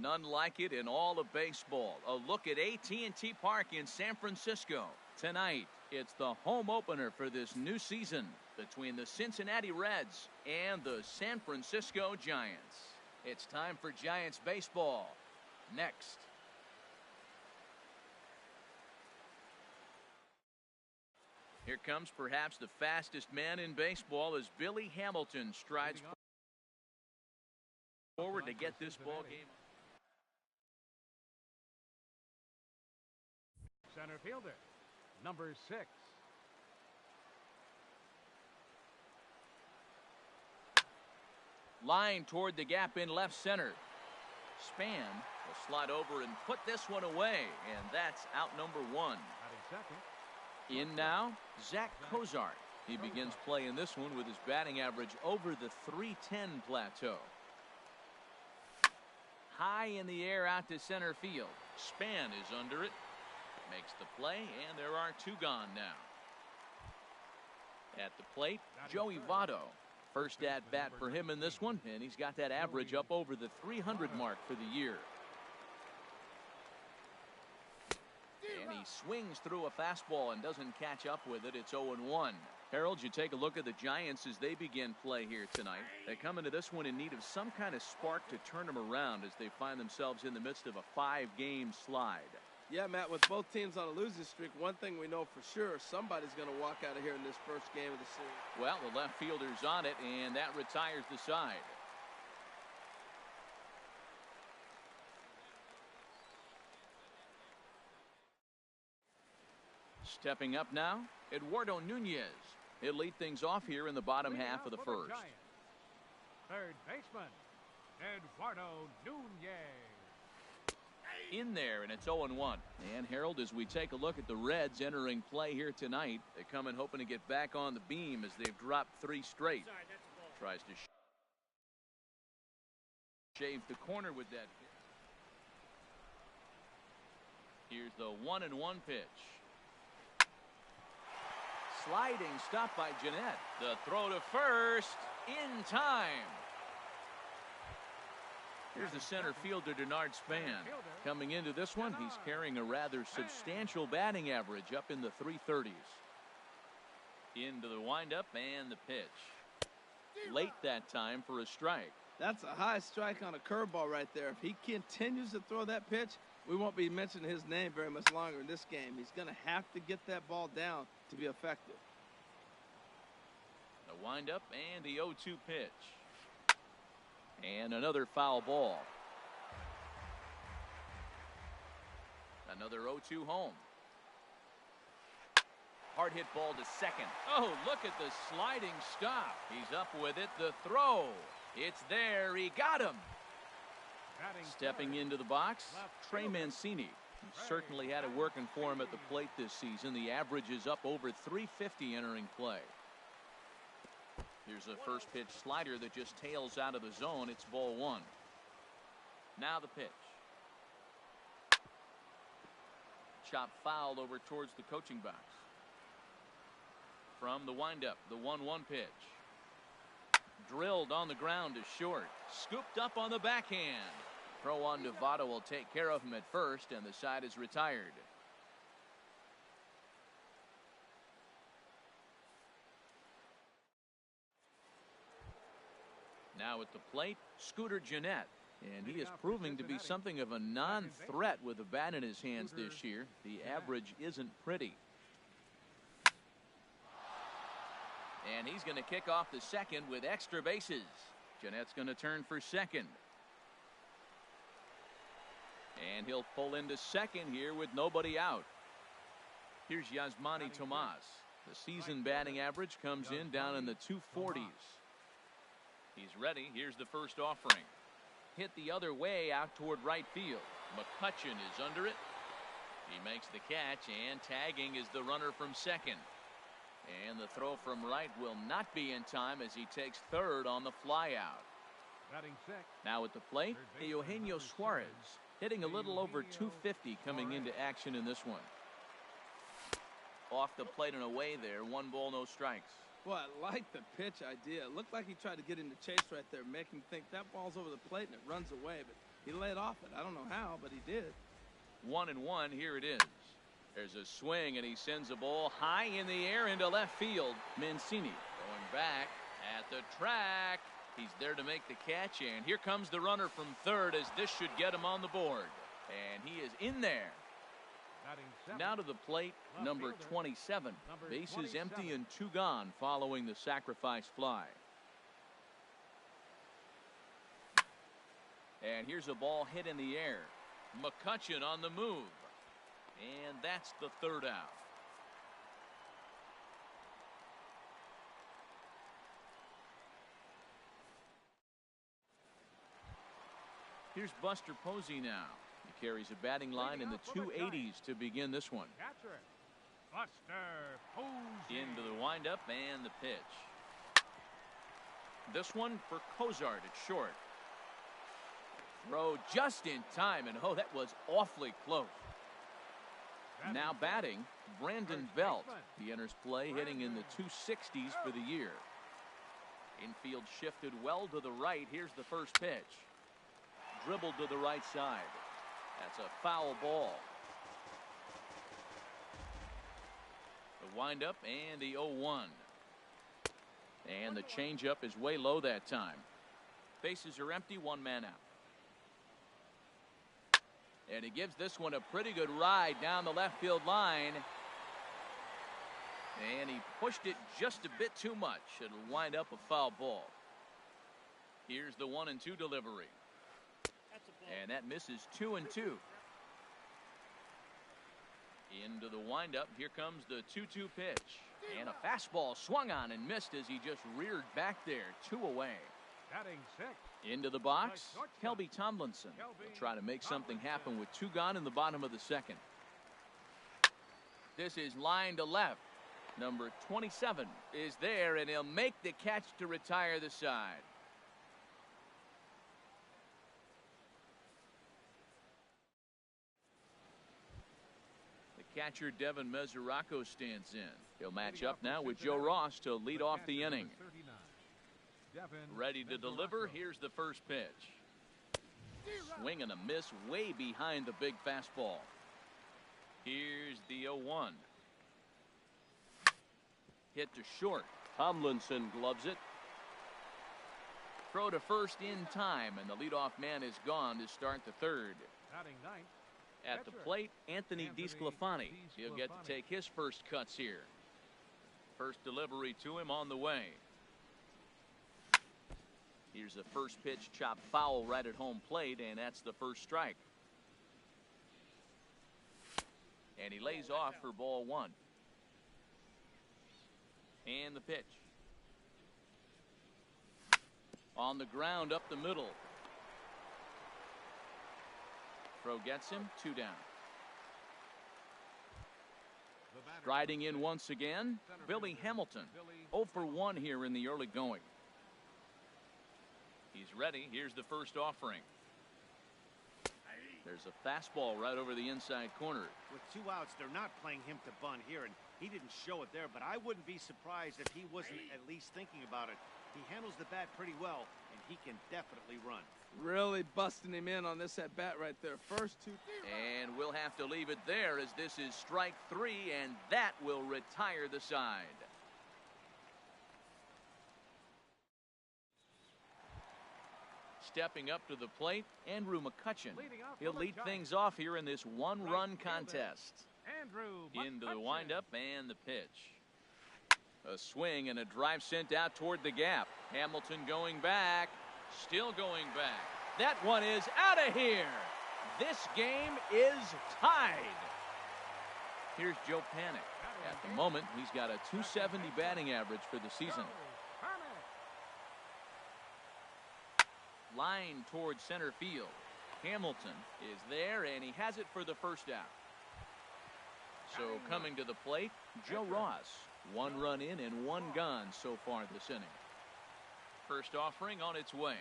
None like it in all of baseball. A look at AT&T Park in San Francisco. Tonight, it's the home opener for this new season between the Cincinnati Reds and the San Francisco Giants. It's time for Giants baseball. Next. Here comes perhaps the fastest man in baseball as Billy Hamilton strides forward to get this ball game. Center fielder, number 6. Line toward the gap in left center. Span will slide over and put this one away, and that's out number 1. In now, Zach Cozart. He begins playing this one with his batting average over the .310 plateau. High in the air out to center field. Span is under it. Makes the play, and there are 2 gone now. At the plate, Joey Votto. First at bat for him in this one, and he's got that average up over the 300 mark for the year. And he swings through a fastball and doesn't catch up with it. It's 0-1. Harold, you take a look at the Giants as they begin play here tonight. They come into this one in need of some kind of spark to turn them around as they find themselves in the midst of a 5-game slide. Yeah, Matt, with both teams on a losing streak, one thing we know for sure, somebody's going to walk out of here in this first game of the series. Well, the left fielder's on it, and that retires the side. Stepping up now, Eduardo Nunez. He'll lead things off here in the bottom half of the first. Third baseman, Eduardo Nunez. In there, and it's 0-1. And Harold, as we take a look at the Reds entering play here tonight, they come in hoping to get back on the beam as they've dropped 3 straight. Tries to shave the corner with that. Here's the 1-1 pitch. Sliding stop by Jeanette. The throw to first in time. Here's the center fielder, Denard Span. Coming into this one, he's carrying a rather substantial batting average up in the 330s. Into the windup and the pitch. Late that time for a strike. That's a high strike on a curveball right there. If he continues to throw that pitch, we won't be mentioning his name very much longer in this game. He's going to have to get that ball down to be effective. The windup and the 0-2 pitch. And another foul ball. Another 0-2 home. Hard hit ball to second. Oh, look at the sliding stop. He's up with it. The throw. It's there. He got him. Stepping into the box, Trey Mancini. He certainly had it working for him at the plate this season. The average is up over 350 entering play. Here's a first pitch slider that just tails out of the zone. It's ball 1. Now the pitch. Chop foul over towards the coaching box. From the windup, the 1-1 pitch. Drilled on the ground to short. Scooped up on the backhand. Throw on to Votto will take care of him at first, and the side is retired. Now at the plate, Scooter Gennett. And he is proving to be something of a non-threat with a bat in his hands this year. The average isn't pretty. And he's going to kick off the second with extra bases. Gennett's going to turn for second. And he'll pull into second here with nobody out. Here's Yasmani Tomas. The season batting average comes in down in the 240s. He's ready. Here's the first offering. Hit the other way out toward right field. McCutchen is under it. He makes the catch, and tagging is the runner from second. And the throw from right will not be in time as he takes third on the flyout. Now at the plate, Eugenio Suarez, hitting a little over 250 coming into action in this one. Off the plate and away there. 1 ball, no strikes. Well, I like the pitch idea. It looked like he tried to get into chase right there, make him think that ball's over the plate and it runs away. But He laid off it. I don't know how, but he did. 1-1, here it is. There's a swing, and he sends a ball high in the air into left field. Mancini going back at the track. He's there to make the catch, and here comes the runner from third, as this should get him on the board. And he is in there. Now to the plate, number 27. Bases empty and 2 gone following the sacrifice fly. And here's a ball hit in the air. McCutchen on the move. And that's the 3rd out. Here's Buster Posey now. He carries a batting line in the 280s to begin this one. Catcher, Buster Posey. Into the windup and the pitch. This one for Cozart at short. Throw just in time, and oh, that was awfully close. Now batting, Brandon Belt. He enters play hitting in the 260s for the year. Infield shifted well to the right. Here's the first pitch. Dribbled to the right side. That's a foul ball. The windup and the 0-1. And the changeup is way low that time. Bases are empty, 1 man out. And he gives this one a pretty good ride down the left field line. And he pushed it just a bit too much. It'll wind up a foul ball. Here's the 1-2 delivery. And that misses 2-2. Into the windup. Here comes the 2-2 pitch. And a fastball swung on and missed as he just reared back there. 2 away. Batting 6. Into the box, Kelby Tomlinson. He'll try to make something happen with 2 gone in the bottom of the 2nd. This is line to left. Number 27 is there, and he'll make the catch to retire the side. The catcher, Devin Mesoraco, stands in. He'll match up now with Joe Ross to lead off the inning. Ready to deliver. Here's the first pitch. Swing and a miss way behind the big fastball. Here's the 0-1. Hit to short. Tomlinson gloves it. Throw to first in time, and the leadoff man is gone to start the 3rd. At the plate, Anthony DeSclafani. He'll get to take his first cuts here. First delivery to him on the way. Here's the first pitch, chopped foul right at home plate, and that's the first strike. And he lays off for ball 1. And the pitch. On the ground up the middle. Throw gets him, 2 down. Striding in once again, Billy Hamilton. 0 for 1 here in the early going. He's ready. Here's the first offering. There's a fastball right over the inside corner. With 2 outs, they're not playing him to bunt here, and he didn't show it there, but I wouldn't be surprised if he wasn't at least thinking about it. He handles the bat pretty well, and he can definitely run. Really busting him in on this at bat right there. First 2. And we'll have to leave it there, as this is strike 3, and that will retire the side. Stepping up to the plate, Andrew McCutchen. He'll lead things off here in this 1-run contest. Into the windup and the pitch. A swing and a drive sent out toward the gap. Hamilton going back. Still going back. That one is out of here. This game is tied. Here's Joe Panik. At the moment, he's got a .270 batting average for the season. Line towards center field. Hamilton is there, and he has it for the first out. So coming to the plate, Joe Ross. 1 run in and 1 gone so far this inning. First offering on its way.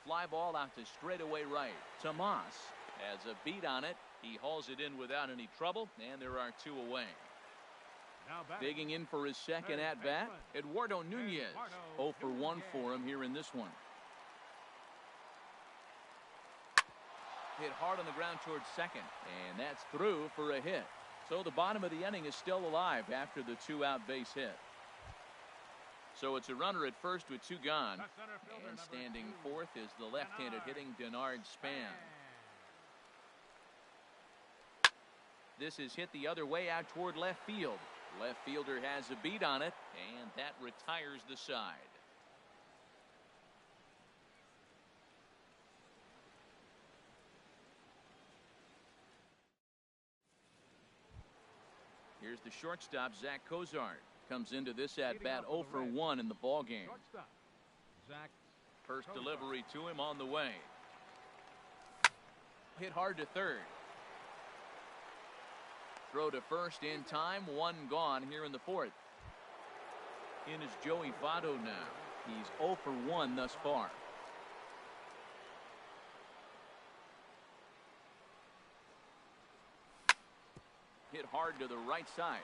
Fly ball out to straightaway right. Tomas has a beat on it. He hauls it in without any trouble, and there are 2 away. Digging in for his second at-bat, Eduardo Nunez. 0 for 1 for him here in this one. hit hard on the ground towards second, and that's through for a hit. So the bottom of the inning is still alive after the 2-out base hit. So it's a runner at first with 2 gone, and standing fourth is the left-handed hitting Denard Span. This is hit the other way out toward left field. Left fielder has a beat on it, and that retires the side. Here's the shortstop, Zach Cozart. Comes into this at-bat 0 for 1 in the ballgame. First delivery to him on the way. Hit hard to third. Throw to first in time. 1 gone here in the fourth. In is Joey Votto now. He's 0 for 1 thus far. Hit hard to the right side.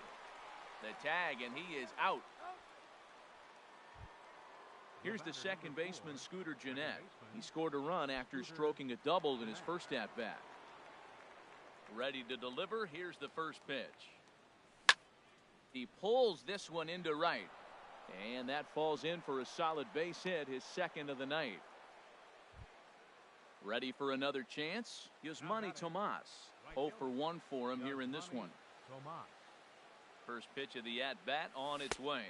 The tag, and he is out. Here's the second baseman, Scooter Gennett. He scored a run after stroking a double in his first at-bat. Ready to deliver. Here's the first pitch. He pulls this one into right, and that falls in for a solid base hit, his second of the night. Ready for another chance? Yasmani Tomas. 0 for 1 for him here in this one. First pitch of the at-bat on its way.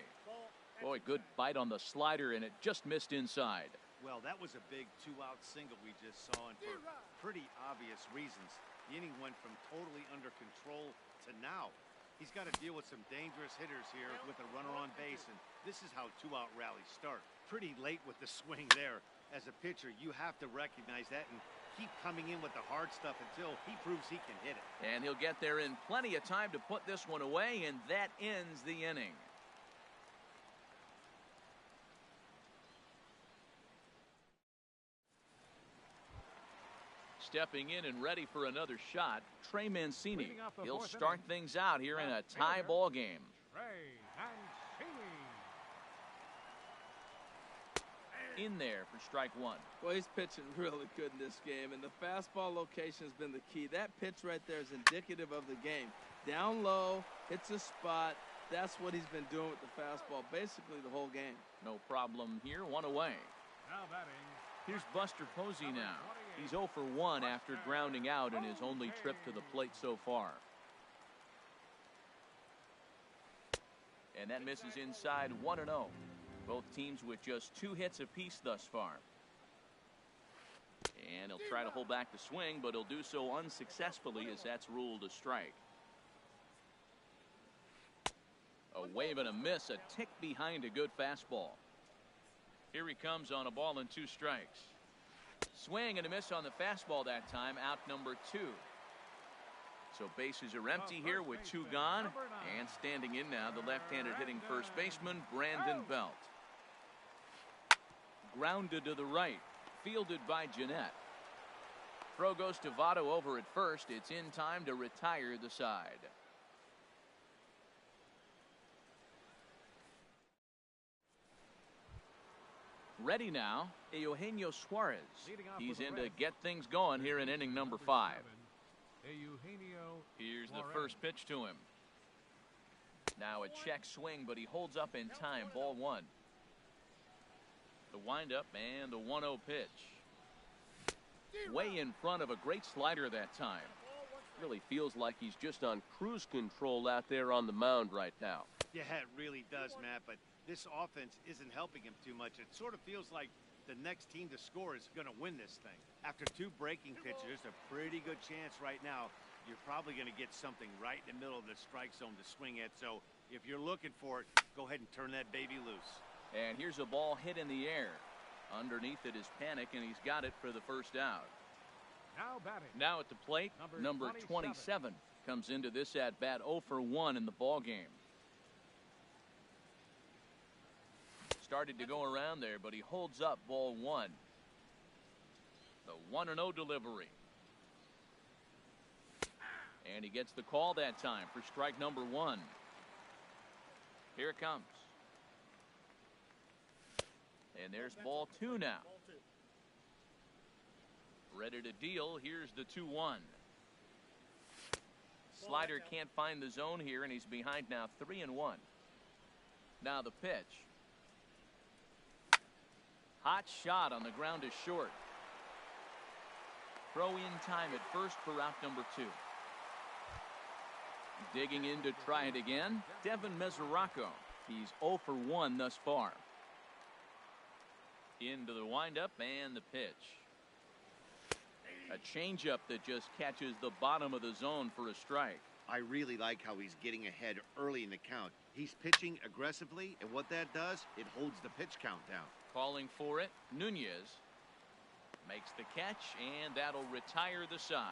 Boy, good bite on the slider, and it just missed inside. Well, that was a big 2-out single we just saw, and for pretty obvious reasons. The inning went from totally under control to now. He's got to deal with some dangerous hitters here with a runner on base, and this is how 2-out rallies start. Pretty late with the swing there. As a pitcher, you have to recognize that and keep coming in with the hard stuff until he proves he can hit it. And he'll get there in plenty of time to put this one away, and that ends the inning. Stepping in and ready for another shot, Trey Mancini. He'll start things out here in a tie ball game. In there for strike 1. Well, he's pitching really good in this game, and the fastball location has been the key. That pitch right there is indicative of the game. Down low, hits a spot. That's what he's been doing with the fastball basically the whole game. No problem here. 1 away. Now batting. Here's Buster Posey now. He's 0 for 1 after grounding out in his only trip to the plate so far. And that misses inside 1-0. Both teams with just 2 hits apiece thus far. And he'll try to hold back the swing, but he'll do so unsuccessfully as that's ruled a strike. A wave and a miss, a tick behind a good fastball. Here he comes on a ball and 2 strikes. Swing and a miss on the fastball that time, out number 2. So bases are empty here with 2 gone, and standing in now the left-handed hitting first baseman, Brandon Belt. Grounded to the right, fielded by Gennett. Throw goes to Votto over at first. It's in time to retire the side. Ready now, Eugenio Suarez. He's in to get things going here in inning number 5. Here's the first pitch to him. Now a check swing, but he holds up in time. Ball 1. The windup and the 1-0 pitch. Way in front of a great slider that time. Really feels like he's just on cruise control out there on the mound right now. Yeah, it really does, Matt, but this offense isn't helping him too much. It sort of feels like the next team to score is going to win this thing. After 2 breaking pitches, there's a pretty good chance right now you're probably going to get something right in the middle of the strike zone to swing at. So if you're looking for it, go ahead and turn that baby loose. And here's a ball hit in the air. Underneath it is Panic, and he's got it for the first out. Now batting. Now at the plate, number 27 comes into this at-bat 0 for 1 in the ball game. Started to go around there, but he holds up ball 1. The 1-0 delivery. And he gets the call that time for strike number 1. Here it comes. And there's ball 2 now. Ready to deal. Here's the 2-1. Slider can't find the zone here, and he's behind now 3-1. Now the pitch. Hot shot on the ground is short. Throw in time at first for out number 2. Digging in to try it again, Devin Mesoraco. He's 0 for 1 thus far. Into the windup and the pitch. A changeup that just catches the bottom of the zone for a strike. I really like how he's getting ahead early in the count. He's pitching aggressively, and what that does, it holds the pitch count down. Calling for it, Nunez makes the catch, and that'll retire the side.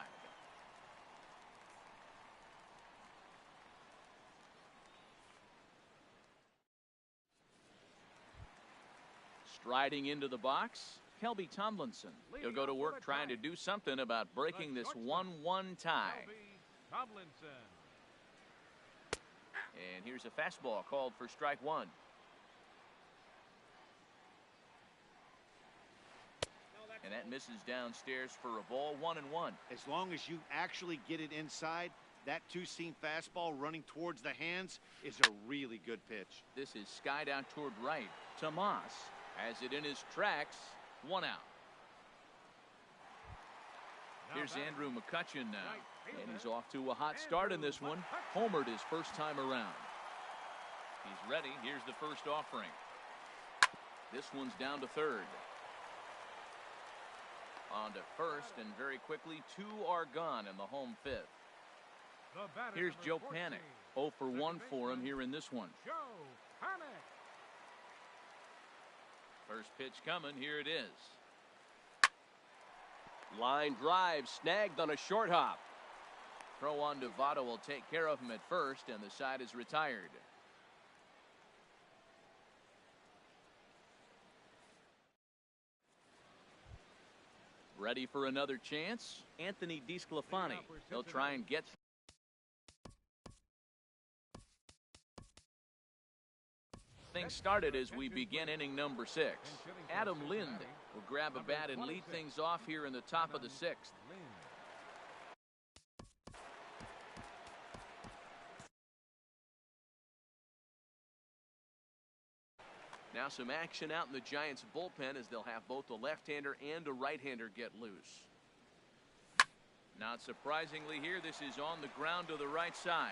Striding into the box, Kelby Tomlinson. He'll go to work trying to do something about breaking this 1-1 tie. Tomlinson. And here's a fastball called for strike 1. And that misses downstairs for a ball, 1-1. As long as you actually get it inside, that two-seam fastball running towards the hands is a really good pitch. This is skied out toward right. Tomas has it in his tracks. 1 out. Here's Andrew McCutcheon now. And he's off to a hot start in this one. Homered his first time around. He's ready. Here's the first offering. This one's down to third. On to first, and very quickly 2 are gone in the home 5th. Here's Joe Panik. 0 for 1 for him here in this one. Joe Panik. First pitch coming. Here it is. Line drive snagged on a short hop. Throw on to Votto will take care of him at first, and the side is retired. Ready for another chance? Anthony DeSclafani. He'll try and get things started as we begin inning number 6. Adam Lind will grab a bat and lead things off here in the top of the 6th. Now some action out in the Giants bullpen as they'll have both a left-hander and a right-hander get loose. Not surprisingly here, this is on the ground to the right side.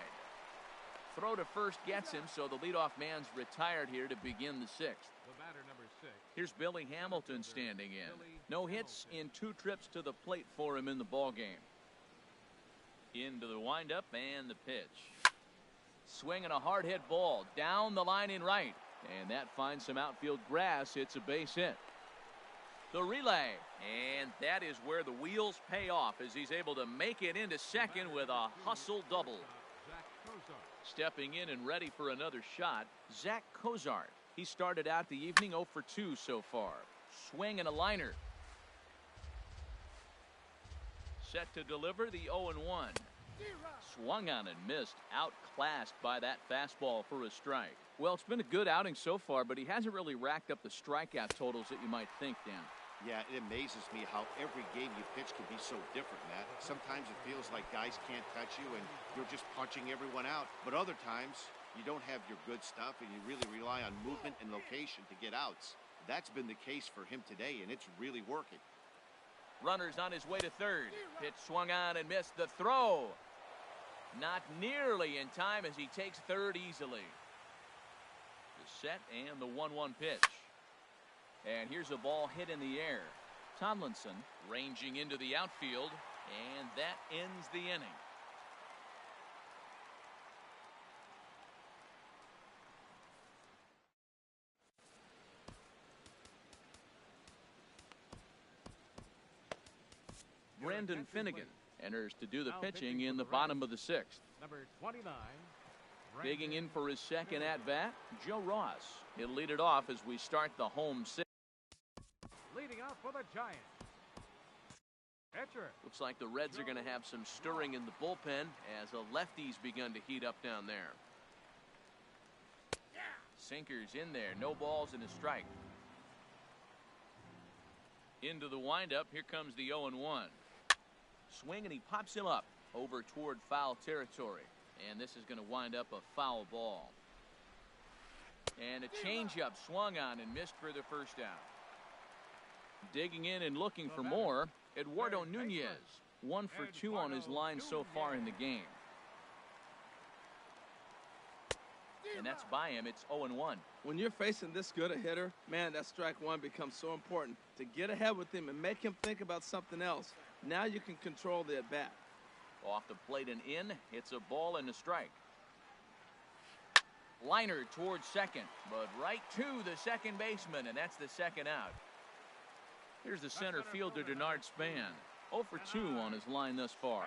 Throw to first gets him, so the leadoff man's retired here to begin the 6th. The batter, number 6. Here's Billy Hamilton standing in. No hits in 2 trips to the plate for him in the ballgame. Into the windup and the pitch. Swinging a hard hit ball down the line in right. And that finds some outfield grass. It's a base hit. The relay. And that is where the wheels pay off as he's able to make it into second with a hustle double. Stepping in and ready for another shot, Zach Cozart. He started out the evening 0 for 2 so far. Swing and a liner. Set to deliver the 0-1. Swung on and missed. Outclassed by that fastball for a strike. Well, it's been a good outing so far, but he hasn't really racked up the strikeout totals that you might think, Dan. Yeah, it amazes me how every game you pitch can be so different, Matt. Sometimes it feels like guys can't touch you and you're just punching everyone out. But other times, you don't have your good stuff and you really rely on movement and location to get outs. That's been the case for him today, and it's really working. Runner's on his way to third. Pitch swung on and missed. The throw. Not nearly in time as he takes third easily. The set and the 1-1 pitch. And here's a ball hit in the air. Tomlinson ranging into the outfield, and that ends the inning. Brandon Finnegan enters to do the pitching in the bottom of the 6th. Number 29. Digging in for his second at-bat, Joe Ross. He'll lead it off as we start the home 6th. Leading off for the Giants. Pitcher. Looks like the Reds are going to have some stirring in the bullpen as a lefty's begun to heat up down there. Sinkers in there. No balls and a strike. Into the windup. Here comes the 0-1. Swing, and he pops him up over toward foul territory. And this is going to wind up a foul ball. And a changeup swung on and missed for the first out. Digging in and looking for more, Eduardo Nunez. 1 for 2 on his line so far in the game. And that's by him. It's 0-1. When you're facing this good a hitter, man, that strike one becomes so important. To get ahead with him and make him think about something else. Now you can control the at-bat. Off the plate and in. It's a ball and a strike. Liner towards second, but right to the second baseman, and that's the second out. Here's the center fielder, Denard Span. 0 for 2 on his line thus far.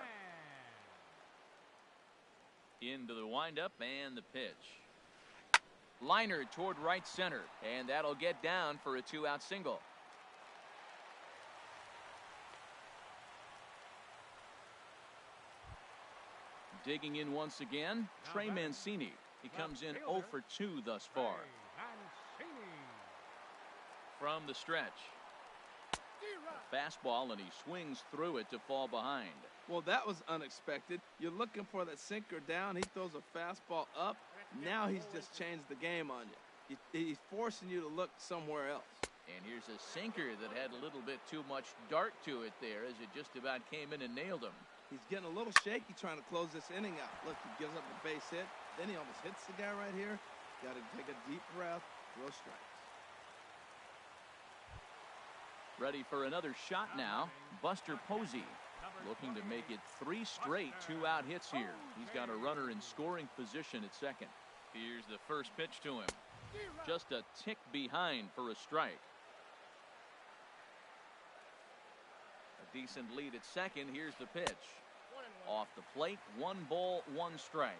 Into the windup and the pitch. Liner toward right center, and that'll get down for a 2-out single. Digging in once again, Trey Mancini. He comes in 0 for 2 thus far. From the stretch. Fastball, and he swings through it to fall behind. Well, that was unexpected. You're looking for that sinker down. He throws a fastball up. Now he's just changed the game on you. He's forcing you to look somewhere else. And here's a sinker that had a little bit too much dart to it there as it just about came in and nailed him. He's getting a little shaky trying to close this inning out. Look, he gives up a base hit. Then he almost hits the guy right here. Got to take a deep breath, throw strikes. Ready for another shot now. Buster Posey looking to make it 3 straight 2-out hits here. He's got a runner in scoring position at second. Here's the first pitch to him. Just a tick behind for a strike. A decent lead at second. Here's the pitch. Off the plate, 1 ball, 1 strike.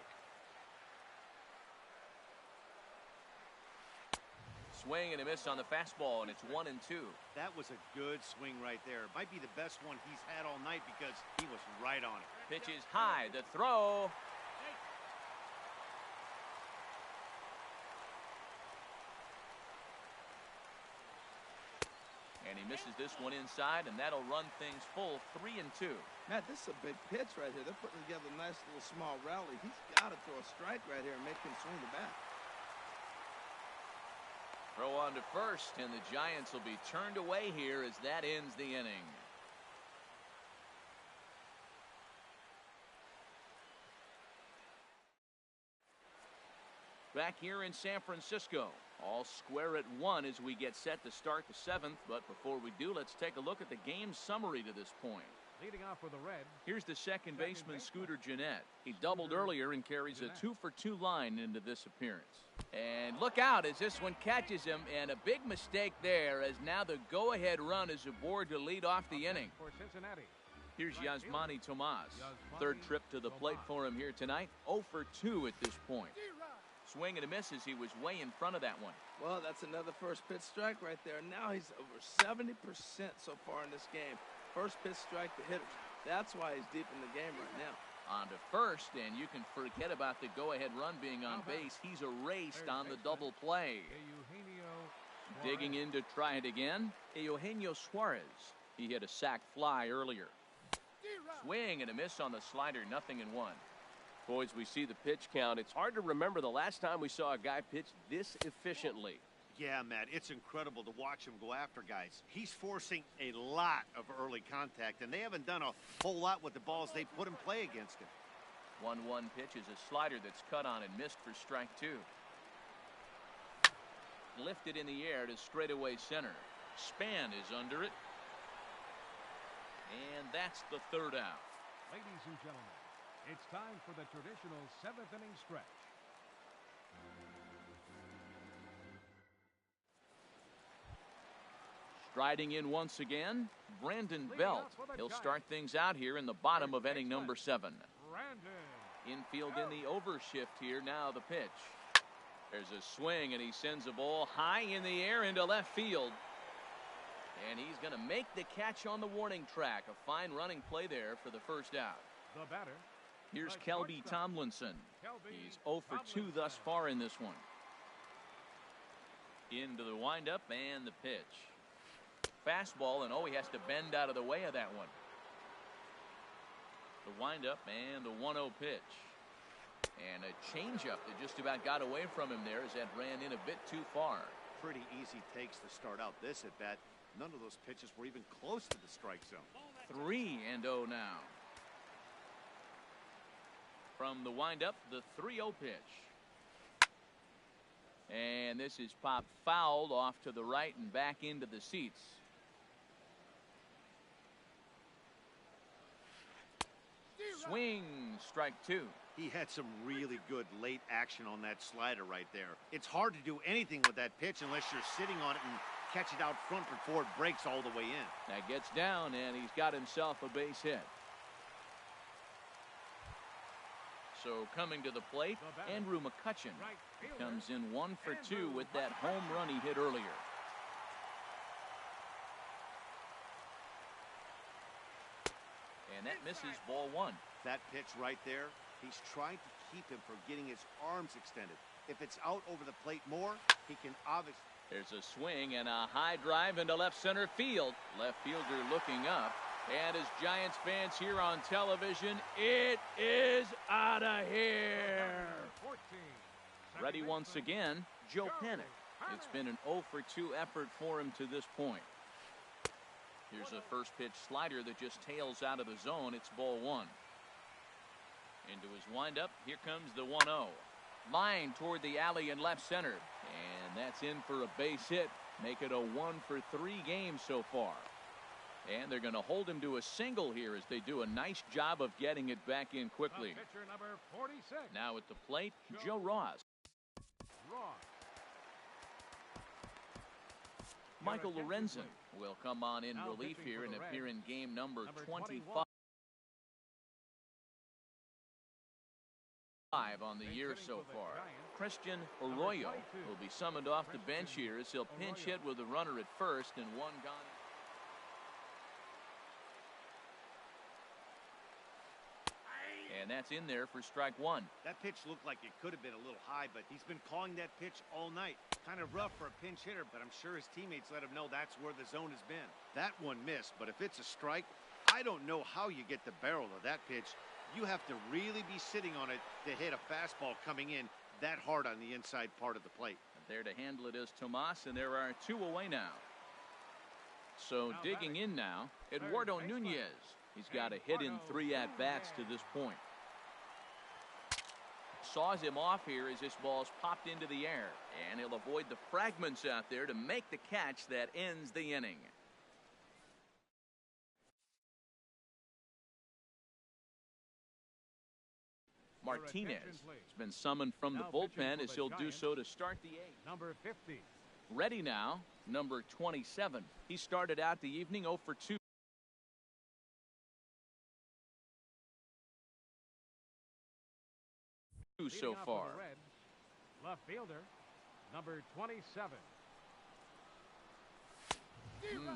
Swing and a miss on the fastball, and it's 1-2. That was a good swing right there. Might be the best one he's had all night because he was right on it. Pitch is high. The throw. And he misses this one inside, and that'll run things full 3-2. Matt, this is a big pitch right here. They're putting together a nice little small rally. He's got to throw a strike right here and make him swing the bat. Throw on to first, and the Giants will be turned away here as that ends the inning. Back here in San Francisco, all square at 1 as we get set to start the 7th. But before we do, let's take a look at the game summary to this point. Leading off for the Reds. Here's the second baseman, Scooter Gennett. He doubled earlier and carries a 2 for 2 line into this appearance. And look out as this one catches him, and a big mistake there as now the go-ahead run is aboard to lead off the inning. For Cincinnati. Here's Yasmani Tomas. Third trip to the plate for him here tonight. 0 for 2 at this point. Swing and a miss as he was way in front of that one. Well, that's another first pitch strike right there. Now he's over 70% so far in this game. First pitch strike to hitters. That's why he's deep in the game right now. On to first, and you can forget about the go-ahead run being on base. He's erased on the double play. Digging in to try it again, Eugenio Suarez. He hit a sac fly earlier. Swing and a miss on the slider, 0-1. Boys, we see the pitch count. It's hard to remember the last time we saw a guy pitch this efficiently. Yeah, Matt, it's incredible to watch him go after guys. He's forcing a lot of early contact, and they haven't done a whole lot with the balls they put in play against him. 1-1 pitch is a slider that's cut on and missed for strike 2. Lifted in the air to straightaway center. Span is under it. And that's the 3rd out. Ladies and gentlemen, it's time for the traditional 7th inning stretch. Striding in once again, Brandon Belt. He'll start things out here in the bottom of inning number 7. Infield in the overshift here. Now the pitch. There's a swing, and he sends a ball high in the air into left field. And he's going to make the catch on the warning track. A fine running play there for the first out. The batter. Here's Kelby Tomlinson. He's 0 for 2 thus far in this one. Into the windup and the pitch. Fastball, and he has to bend out of the way of that one. The windup and the 1-0 pitch. And a changeup that just about got away from him there as that ran in a bit too far. Pretty easy takes to start out this at bat. None of those pitches were even close to the strike zone. 3-0 now. From the windup, the 3-0 pitch. And this is popped fouled off to the right and back into the seats. Swing, strike 2. He had some really good late action on that slider right there. It's hard to do anything with that pitch unless you're sitting on it and catch it out front before it breaks all the way in. That gets down, and he's got himself a base hit. So coming to the plate, Andrew McCutchen. He comes in 1 for 2 with that home run he hit earlier. And that misses, ball 1. That pitch right there, he's trying to keep him from getting his arms extended. If it's out over the plate more, he can obviously... There's a swing and a high drive into left center field. Left fielder looking up. And as Giants fans here on television, it is out of here. Ready once again, Joe Panic. It's been an 0 for 2 effort for him to this point. Here's a first pitch slider that just tails out of the zone. It's ball 1. Into his windup, here comes the 1-0. Line toward the alley in left center. And that's in for a base hit. Make it a 1 for 3 game so far. And they're going to hold him to a single here as they do a nice job of getting it back in quickly. Number 46. Now at the plate, Joe Ross. Michael Lorenzen will come on in relief here and appear in game number 25 on the year so far. Christian Arroyo will be summoned off the bench here as he'll pinch hit with a runner at first and 1 gone. And that's in there for strike 1. That pitch looked like it could have been a little high, but he's been calling that pitch all night. Kind of rough for a pinch hitter, but I'm sure his teammates let him know that's where the zone has been. That one missed, but if it's a strike, I don't know how you get the barrel of that pitch. You have to really be sitting on it to hit a fastball coming in that hard on the inside part of the plate. There to handle it is Tomas, and there are 2 away now. So digging in now, Eduardo Nunez. He's got a hit in 3 at-bats to this point. Saws him off here as this ball's popped into the air. And he'll avoid the fragments out there to make the catch that ends the inning. Martinez has been summoned from the bullpen as he'll do so to start the 8th. Number 50. Ready now, number 27. He started out the evening 0 for 2. So far. Left fielder, number 27.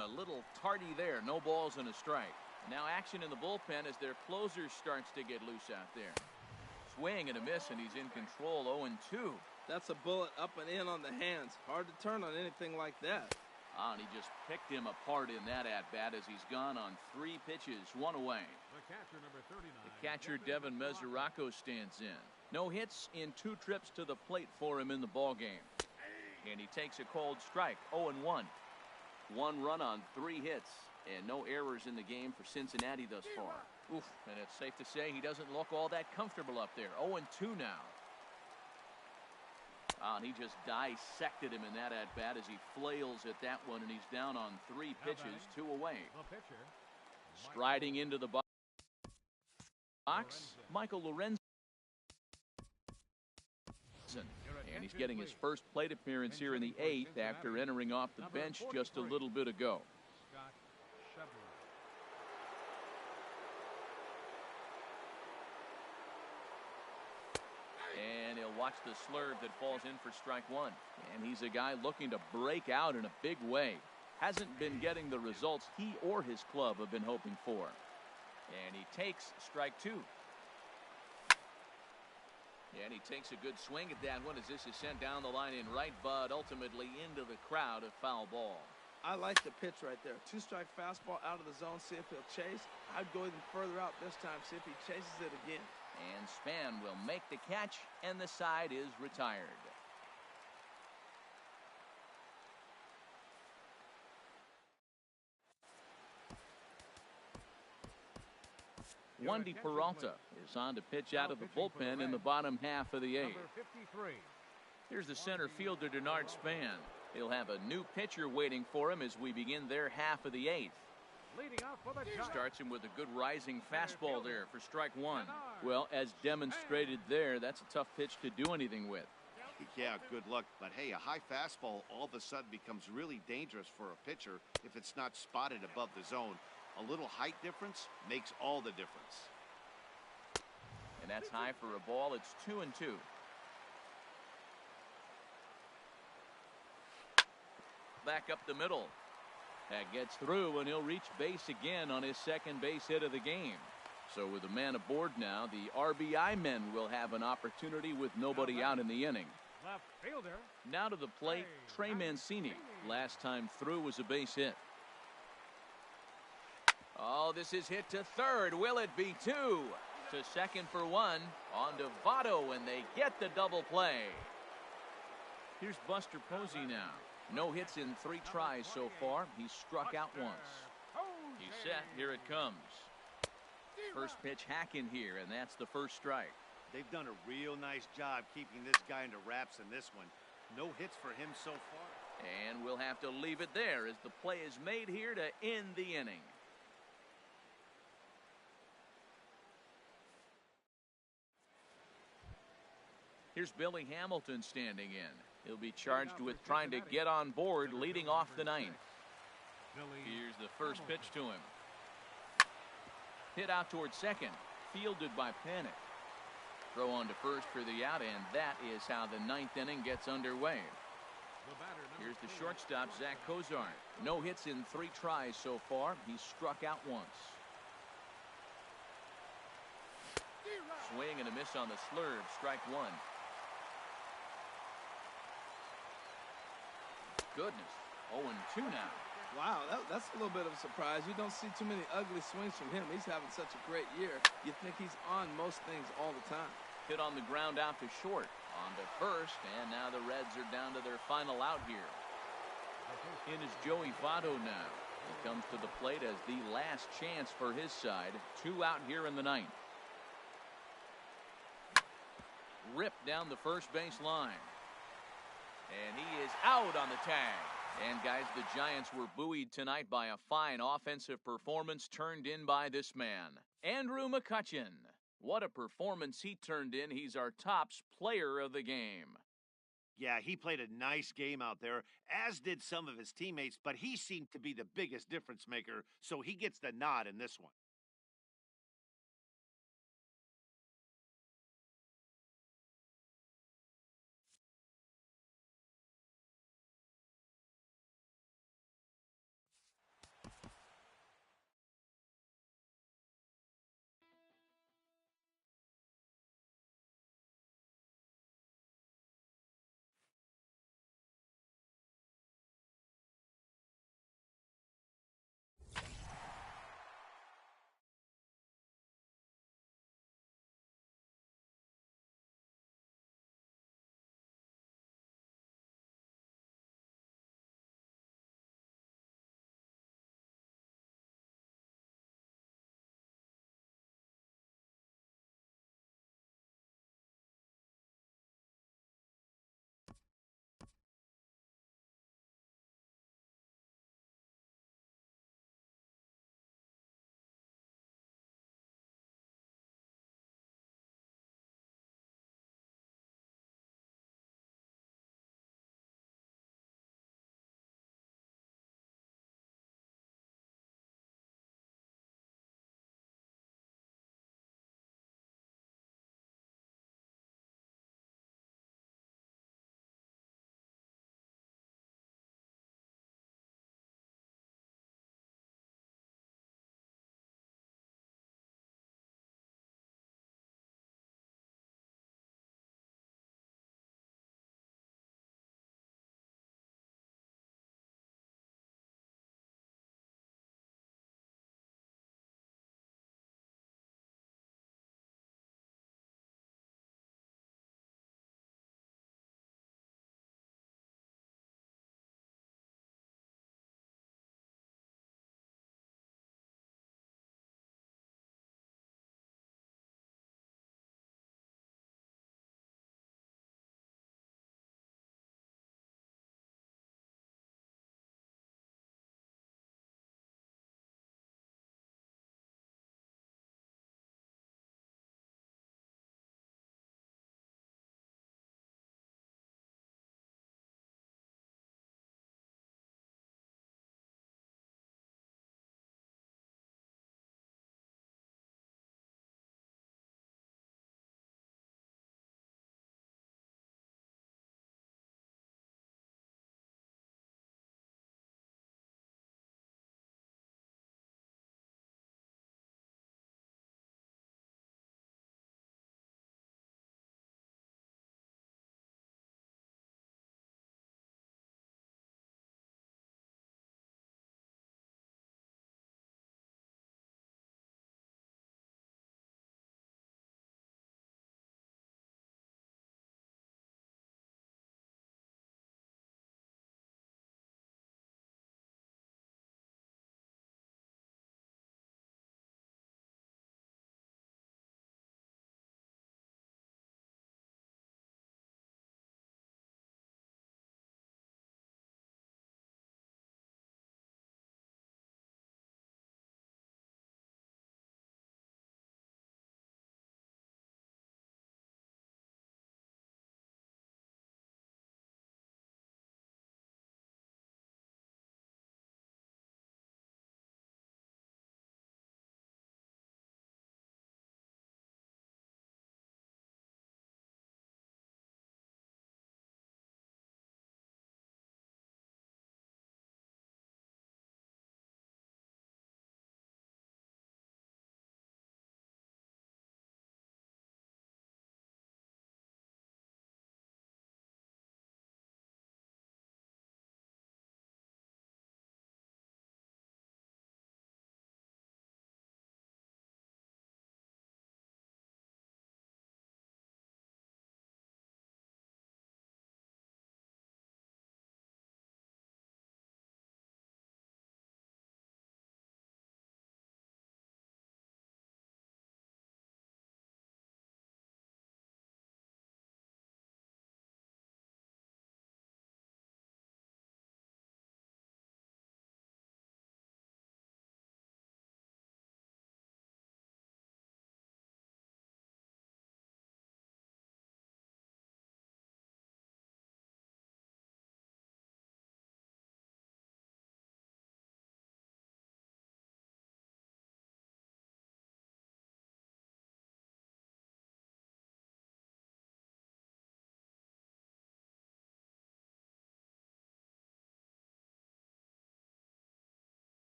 A little tardy there. No balls and a strike. Now action in the bullpen as their closer starts to get loose out there. Swing and a miss, and he's in control. 0-2. That's a bullet up and in on the hands. Hard to turn on anything like that. And he just picked him apart in that at-bat as he's gone on 3 pitches, 1 away. The catcher, number 39. The catcher, Devin Mesoraco, stands in. No hits in 2 trips to the plate for him in the ballgame. And he takes a cold strike, 0-1. 1 run on 3 hits, and no errors in the game for Cincinnati thus far. Oof, and it's safe to say he doesn't look all that comfortable up there. 0-2 now. And he just dissected him in that at-bat as he flails at that one, and he's down on 3 pitches, 2 away. Striding into the box, Michael Lorenzen. And he's getting his first plate appearance here in the 8th after entering off the bench just a little bit ago. And he'll watch the slurve that falls in for strike 1. And he's a guy looking to break out in a big way. Hasn't been getting the results he or his club have been hoping for. And he takes strike 2. And he takes a good swing at that one as this is sent down the line in right, but ultimately into the crowd, a foul ball. I like the pitch right there. Two-strike fastball out of the zone, see if he'll chase. I'd go even further out this time, see if he chases it again. And Span will make the catch, and the side is retired. Wandy Peralta is on to pitch out of the bullpen in the bottom half of the eighth. Here's the center fielder, Denard Span. He'll have a new pitcher waiting for him as we begin their half of the eighth. Starts him with a good rising fastball there for strike one. Well, as demonstrated there, that's a tough pitch to do anything with. Yeah, good luck. But hey, a high fastball all of a sudden becomes really dangerous for a pitcher if it's not spotted above the zone. A little height difference makes all the difference. And that's high for a ball. It's 2-2. Back up the middle. That gets through, and he'll reach base again on his second base hit of the game. So with a man aboard now, the RBI men will have an opportunity with nobody out in the inning. Left fielder. Now to the plate, Trey Mancini. Last time through was a base hit. Oh, this is hit to third. Will it be two? To second for one. On to Votto, and they get the double play. Here's Buster Posey now. No hits in 3 tries so far. He's struck out once. He's set. Here it comes. First pitch hack in here, and that's the first strike. They've done a real nice job keeping this guy under wraps in this one. No hits for him so far. And we'll have to leave it there as the play is made here to end the inning. Here's Billy Hamilton standing in. He'll be charged with trying to get on board leading off the ninth. Here's the first pitch to him. Hit out towards second. Fielded by Panic. Throw on to first for the out, and that is how the ninth inning gets underway. Here's the shortstop, Zach Cozart. No hits in 3 tries so far. He's struck out once. Swing and a miss on the slurve. Strike one. Goodness. 0-2 now. Wow, that's a little bit of a surprise. You don't see too many ugly swings from him. He's having such a great year. You think he's on most things all the time. Hit on the ground out to short. On to first, and now the Reds are down to their final out here. In is Joey Votto now. He comes to the plate as the last chance for his side. 2 out here in the ninth. Ripped down the first base line. And he is out on the tag. And guys, the Giants were buoyed tonight by a fine offensive performance turned in by this man, Andrew McCutchen. What a performance he turned in. He's our tops player of the game. Yeah, he played a nice game out there, as did some of his teammates, but he seemed to be the biggest difference maker, so he gets the nod in this one.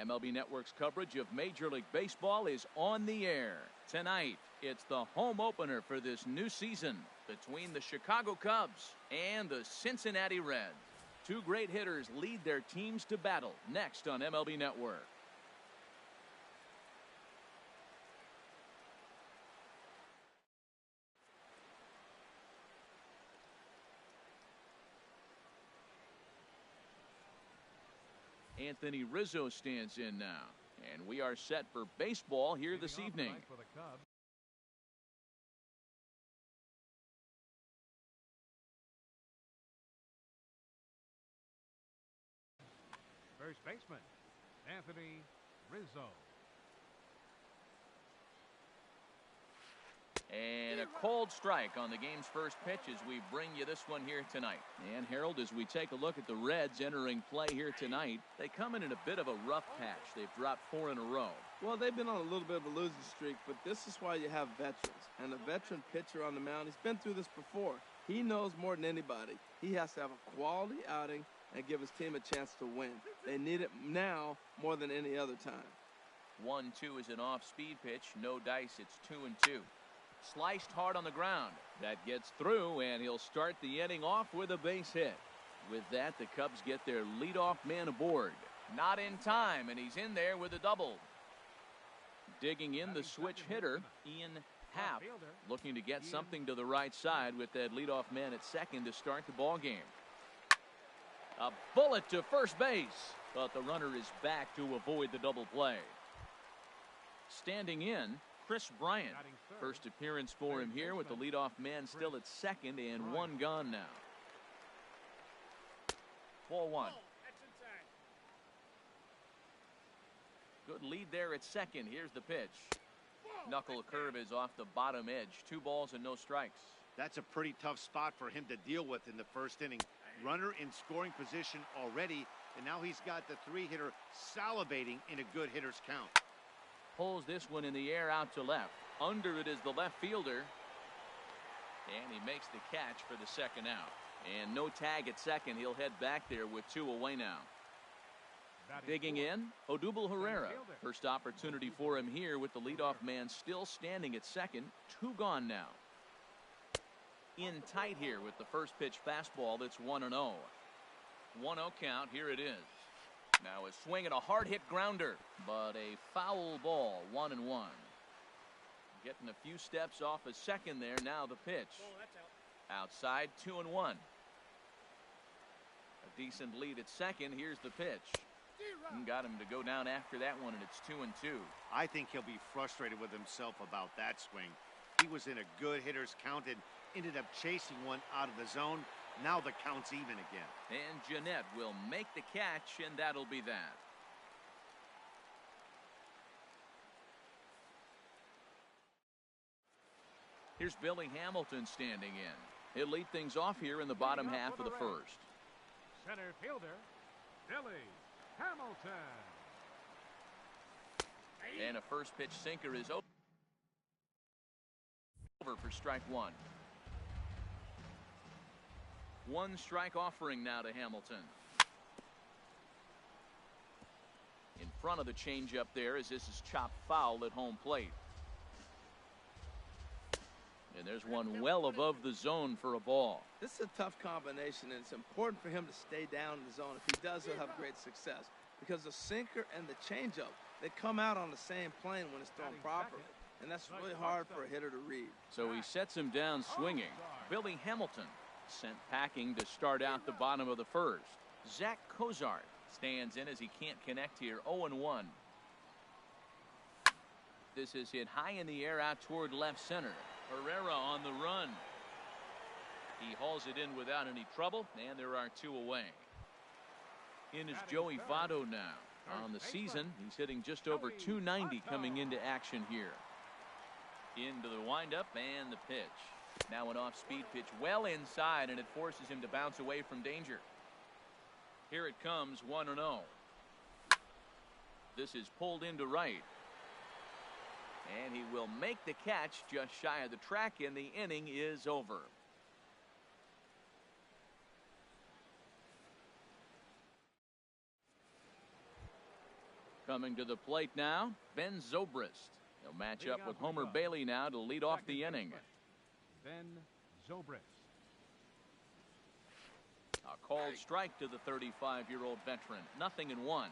MLB Network's coverage of Major League Baseball is on the air. Tonight, it's the home opener for this new season between the Chicago Cubs and the Cincinnati Reds. Two great hitters lead their teams to battle next on MLB Network. Anthony Rizzo stands in now, and we are set for baseball here this evening. For the Cubs. First baseman, Anthony Rizzo. And a cold strike on the game's first pitch as we bring you this one here tonight. And Harold, as we take a look at the Reds entering play here tonight, they come in a bit of a rough patch. They've dropped 4 in a row. Well, they've been on a little bit of a losing streak, but this is why you have veterans. And a veteran pitcher on the mound, he's been through this before. He knows more than anybody. He has to have a quality outing and give his team a chance to win. They need it now more than any other time. 1-2 is an off-speed pitch. No dice. It's 2-2. Sliced hard on the ground. That gets through, and he'll start the inning off with a base hit. With that, the Cubs get their leadoff man aboard. Not in time, and he's in there with a double. Digging in the switch hitter, Ian Happ, looking to get something to the right side with that leadoff man at second to start the ball game. A bullet to first base, but the runner is back to avoid the double play. Standing in, Chris Bryant. First appearance for him here with the leadoff man still at second and 1 gone now. Ball 1. Good lead there at second. Here's the pitch. Knuckle curve is off the bottom edge. 2 balls and no strikes. That's a pretty tough spot for him to deal with in the first inning. Runner in scoring position already, and now he's got the 3-hitter salivating in a good hitter's count. Pulls this one in the air out to left. Under it is the left fielder. And he makes the catch for the second out. And no tag at second. He'll head back there with 2 away now. Digging in, Odubel Herrera. First opportunity for him here with the leadoff man still standing at second. 2 gone now. In tight here with the first pitch fastball that's 1-0. 1-0 count. Here it is. Now a swing and a hard hit grounder, but a foul ball. 1-1. Getting a few steps off a second there. Now the pitch. Outside 2-1. A decent lead at second. Here's the pitch. And got him to go down after that one, and it's 2-2. I think he'll be frustrated with himself about that swing. He was in a good hitter's count and ended up chasing one out of the zone. Now the count's even again. And Jeanette will make the catch, and that'll be that. Here's Billy Hamilton standing in. He'll lead things off here in the bottom half of the first. Center fielder, Billy Hamilton. And a first pitch sinker is over for strike 1. 1 strike offering now to Hamilton. In front of the changeup there as this is chopped foul at home plate. And there's one well above the zone for a ball. This is a tough combination, and it's important for him to stay down in the zone. If he does, he'll have great success. Because the sinker and the changeup, they come out on the same plane when it's thrown properly. And that's really hard for a hitter to read. So he sets him down swinging. Billy Hamilton sent packing to start out the bottom of the first. Zach Cozart stands in as he can't connect here. 0-1. This is hit high in the air out toward left center. Herrera on the run. He hauls it in without any trouble, and there are 2 away. In is Joey Votto now. On the season, he's hitting just over 290 coming into action here. Into the windup and the pitch. Now an off-speed pitch well inside, and it forces him to bounce away from danger. Here it comes, 1-0. This is pulled into right. And he will make the catch just shy of the track, and the inning is over. Coming to the plate now, Ben Zobrist. He'll match up with Homer Bailey now to lead off the inning. Ben Zobrist. A called strike to the 35-year-old veteran. 0-1.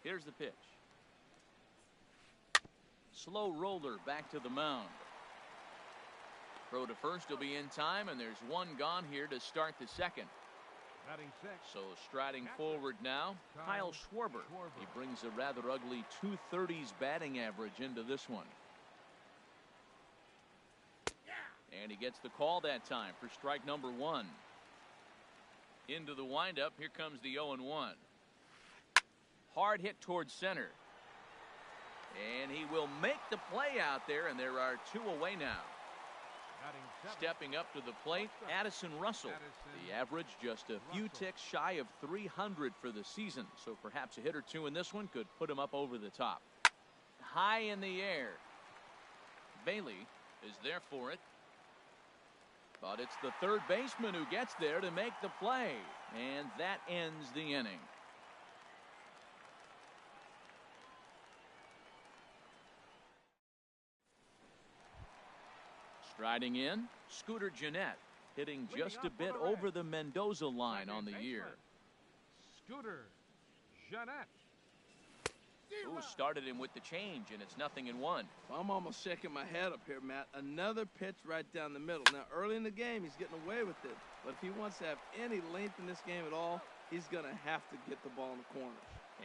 Here's the pitch. Slow roller back to the mound. Throw to first will be in time, and there's one gone here to start the second. Batting six. So striding forward now, Kyle Schwarber. He brings a rather ugly 230s batting average into this one. And he gets the call that time for strike number one. Into the windup, here comes the 0-1. Hard hit towards center. And he will make the play out there, and there are two away now. Stepping up to the plate, Addison Russell. The average just a few ticks shy of 300 for the season, so perhaps a hit or two in this one could put him up over the top. High in the air. Bailey is there for it. But it's the third baseman who gets there to make the play, and that ends the inning. Striding in, Scooter Gennett, hitting just a bit over the Mendoza line on the year. Scooter Gennett. Ooh, started him with the change, and it's 0-1. I'm almost shaking my head up here, Matt. Another pitch right down the middle. Now, early in the game, he's getting away with it. But if he wants to have any length in this game at all, he's going to have to get the ball in the corner.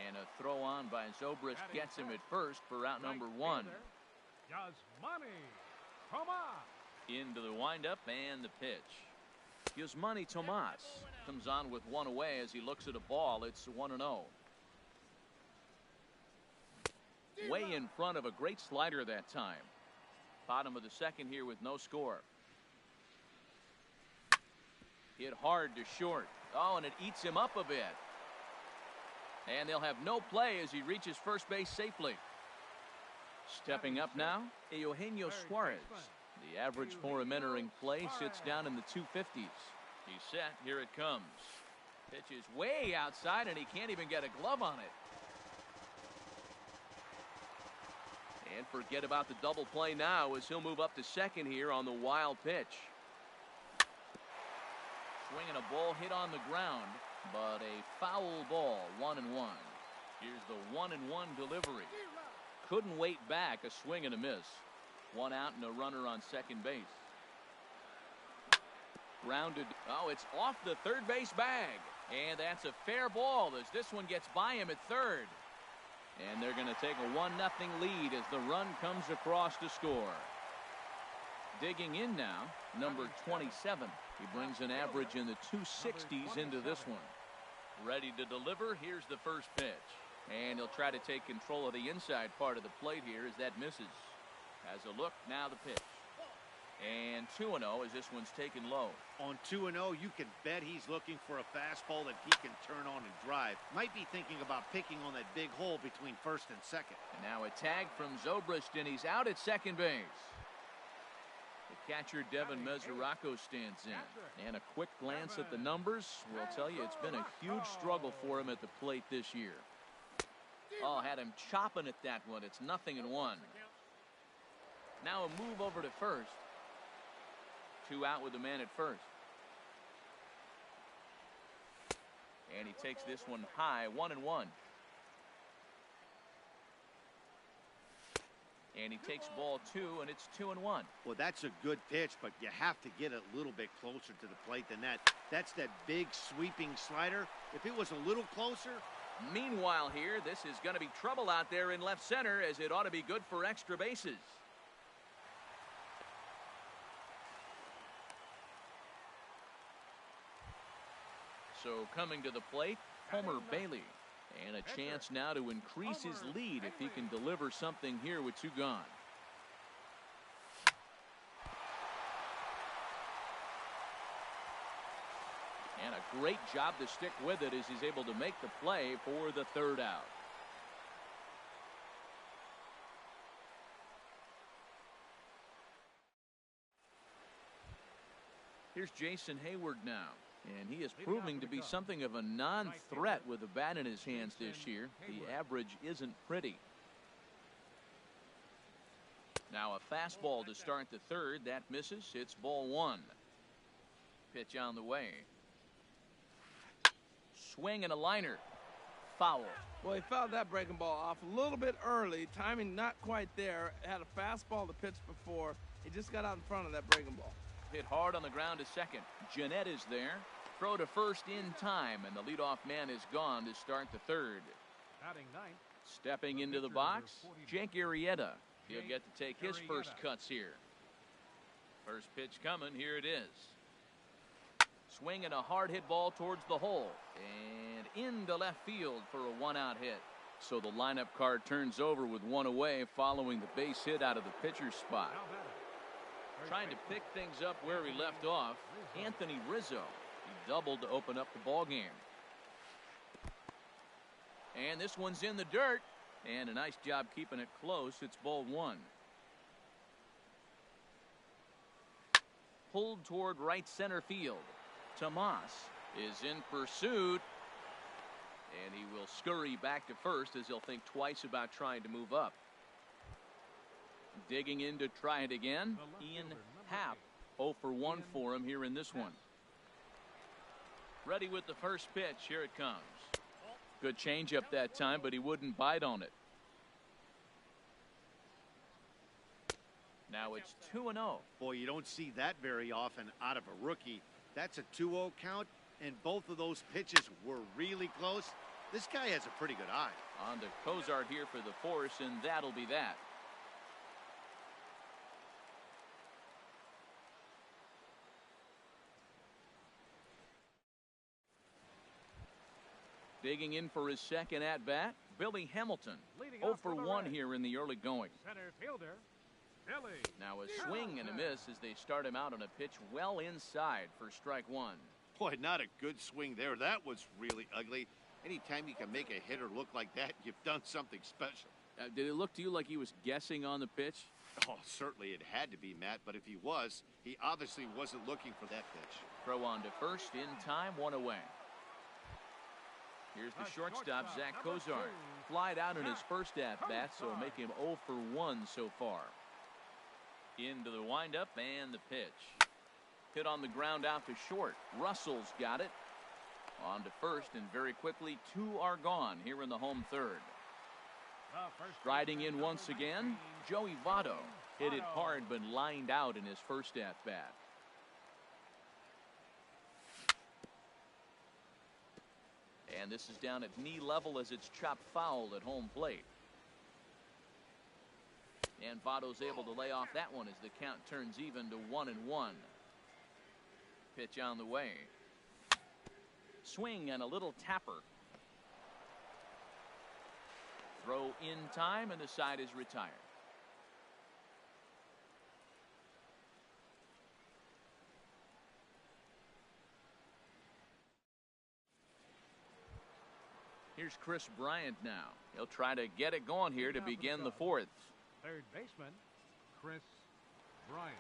And a throw on by Zobrist gets him at first for out number one. Yasmani Tomas. Into the windup and the pitch. Yasmani Tomas comes on with one away as he looks at a ball. It's 1-0. Way in front of a great slider that time. Bottom of the second here with no score. Hit hard to short. Oh, and it eats him up a bit. And they'll have no play as he reaches first base safely. Stepping up now, Eugenio Suarez. The average for him entering play sits down in the 250s. He's set. Here it comes. Pitch is way outside, and he can't even get a glove on it. And forget about the double play now as he'll move up to second here on the wild pitch. Swinging a ball hit on the ground, but a foul ball, 1-1. Here's the 1-1 delivery. Couldn't wait back, a swing and a miss. One out and a runner on second base. Grounded. Oh, it's off the third base bag. And that's a fair ball as this one gets by him at third. And they're going to take a 1-0 lead as the run comes across to score. Digging in now, number 27. He brings an average in the 260s into this one. Ready to deliver. Here's the first pitch. And he'll try to take control of the inside part of the plate here as that misses. Has a look, now the pitch. And 2-0 as this one's taken low. On 2-0, you can bet he's looking for a fastball that he can turn on and drive. Might be thinking about picking on that big hole between first and second. And now a tag from Zobrist, and he's out at second base. The catcher, Devin Mesoraco, stands in. And a quick glance at the numbers will tell you it's been a huge struggle for him at the plate this year. Oh, had him chopping at that one. It's 0-1. Now a move over to first. Two out with the man at first. And he takes this one high, 1-1. And he takes ball two, and it's 2-1. Well, that's a good pitch, but you have to get a little bit closer to the plate than that. That's that big sweeping slider. If it was a little closer. Meanwhile here, this is going to be trouble out there in left center as it ought to be good for extra bases. So coming to the plate, Homer Bailey. And a chance now to increase his lead if he can deliver something here with two gone. And a great job to stick with it as he's able to make the play for the third out. Here's Jason Hayward now. And he is proving to be something of a non-threat with the bat in his hands this year. The average isn't pretty. Now a fastball to start the third. That misses. It's ball one. Pitch on the way. Swing and a liner. Foul. Well, he fouled that breaking ball off a little bit early. Timing not quite there. Had a fastball to pitch before. He just got out in front of that breaking ball. Hit hard on the ground to second. Jeanette is there. Throw to first in time, and the leadoff man is gone to start the third. Batting ninth. Stepping into the box, Jake Arrieta. He'll get to take his first cuts here. First pitch coming. Here it is. Swinging a hard hit ball towards the hole and into left field for a one-out hit. So the lineup card turns over with one away following the base hit out of the pitcher's spot. Trying to pick things up where he left off, Anthony Rizzo. He doubled to open up the ball game. And this one's in the dirt, and a nice job keeping it close. It's ball one. Pulled toward right center field. Tomas is in pursuit, and he will scurry back to first as he'll think twice about trying to move up. Digging in to try it again, Ian Happ. 0 for 1 for him here in this one. Ready with the first pitch. Here it comes. Good changeup that time, but he wouldn't bite on it. Now it's 2-0. Boy, you don't see that very often out of a rookie. That's a 2-0 count, and both of those pitches were really close. This guy has a pretty good eye. On to Cozart here for the force, and that'll be that. Digging in for his second at-bat, Billy Hamilton. 0 for 1 here in the early going. Center fielder, Billy. Now a swing and a miss as they start him out on a pitch well inside for strike one. Boy, not a good swing there. That was really ugly. Anytime you can make a hitter look like that, you've done something special. Did it look to you like he was guessing on the pitch? Oh, certainly it had to be, Matt, but if he was, he obviously wasn't looking for that pitch. Throw on to first in time, one away. Here's the shortstop, Zach Cozart. Flied out in his first at-bat, so make him 0 for 1 so far. Into the windup and the pitch. Hit on the ground out to short. Russell's got it. On to first, and very quickly, 2 are gone here in the home third. Striding in once again, Joey Votto. Hit it hard, but lined out in his first at-bat. And this is down at knee level as it's chopped foul at home plate. And Votto's able to lay off that one as the count turns even to 1-1. Pitch on the way. Swing and a little tapper. Throw in time, and the side is retired. Here's Chris Bryant now. He'll try to get it going here to begin the fourth. Third baseman, Chris Bryant.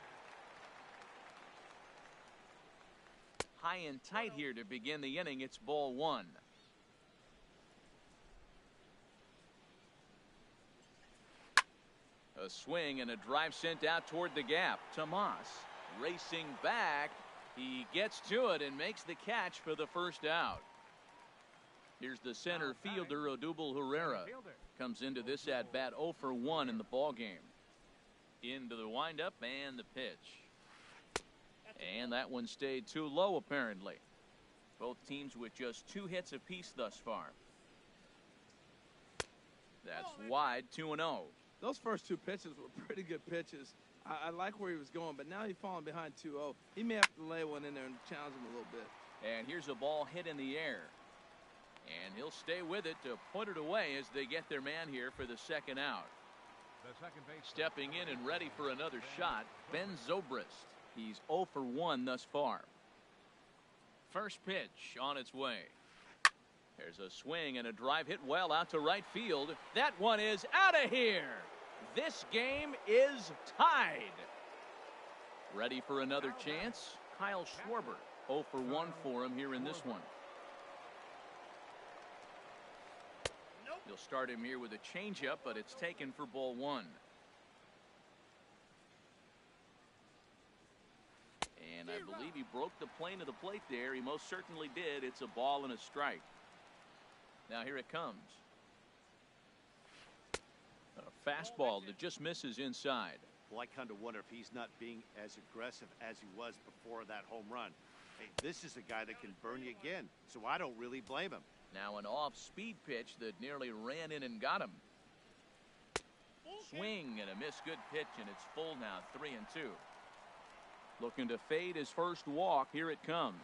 High and tight here to begin the inning. It's ball one. A swing and a drive sent out toward the gap. Tomas racing back. He gets to it and makes the catch for the first out. Here's the center fielder, Odubel Herrera. Comes into this at-bat 0 for 1 in the ball game. Into the windup and the pitch. And that one stayed too low, apparently. Both teams with just 2 hits apiece thus far. That's wide, 2-0. Those first 2 pitches were pretty good pitches. I like where he was going, but now he's falling behind 2-0. He may have to lay one in there and challenge him a little bit. And here's a ball hit in the air. And he'll stay with it to put it away as they get their man here for the second out. Stepping in and ready for another shot, Ben Zobrist. He's 0 for 1 thus far. First pitch on its way. There's a swing and a drive hit well out to right field. That one is out of here. This game is tied. Ready for another chance? Kyle Schwarber. 0 for 1 for him here in this one. He'll start him here with a changeup, but it's taken for ball 1. And I believe he broke the plane of the plate there. He most certainly did. It's a ball and a strike. Now here it comes. A fastball that just misses inside. Well, I kind of wonder if he's not being as aggressive as he was before that home run. Hey, this is a guy that can burn you again, so I don't really blame him. Now an off-speed pitch that nearly ran in and got him. Swing and a missed good pitch, and it's full now, 3-2. Looking to fade his first walk. Here it comes.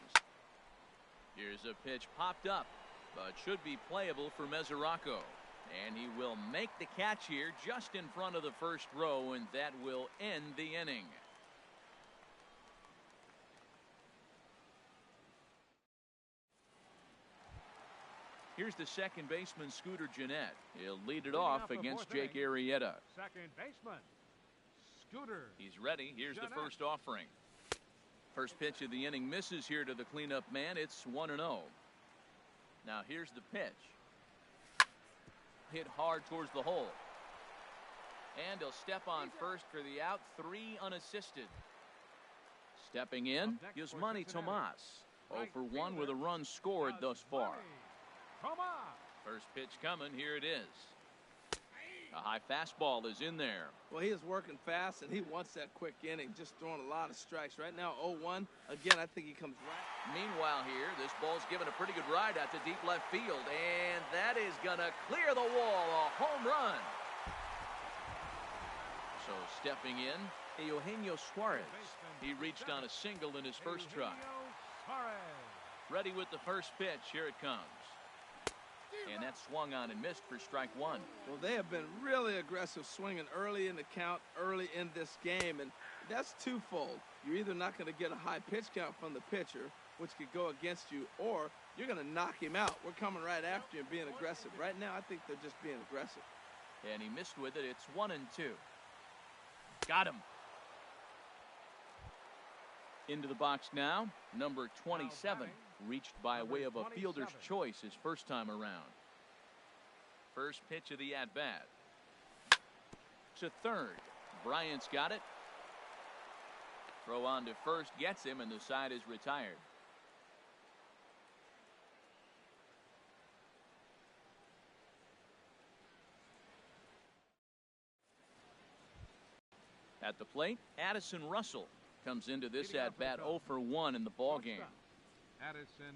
Here's a pitch popped up, but should be playable for Mesoraco. And he will make the catch here just in front of the first row, and that will end the inning. Here's the second baseman, Scooter Gennett. He'll lead it off against Jake Arrieta. Second baseman, Scooter. He's ready. Here's the first offering. First pitch of the inning misses here to the cleanup man. It's 1-0. Now here's the pitch. Hit hard towards the hole. And he'll step on first for the out. 3 unassisted. Stepping in, Yasmani Tomas. 0 for 1 with a run scored thus far. First pitch coming. Here it is. A high fastball is in there. Well, he is working fast, and he wants that quick inning, just throwing a lot of strikes. Right now, 0-1. Again, I think he comes right. Meanwhile here, this ball's given a pretty good ride out to deep left field, and that is going to clear the wall. A home run. So stepping in, Eugenio Suarez. He reached on a single in his first try. Ready with the first pitch. Here it comes. And that swung on and missed for strike 1. Well, they have been really aggressive swinging early in the count, early in this game, and that's twofold. You're either not going to get a high pitch count from the pitcher, which could go against you, or you're going to knock him out. We're coming right after you and being aggressive. Right now, I think they're just being aggressive. And he missed with it. It's 1-2. Got him. Into the box now, number 27. Reached by way of a fielder's choice his first time around. First pitch of the at-bat. To third. Bryant's got it. Throw on to first gets him, and the side is retired. At the plate, Addison Russell comes into this at-bat 0 for 1 in the ballgame. Addison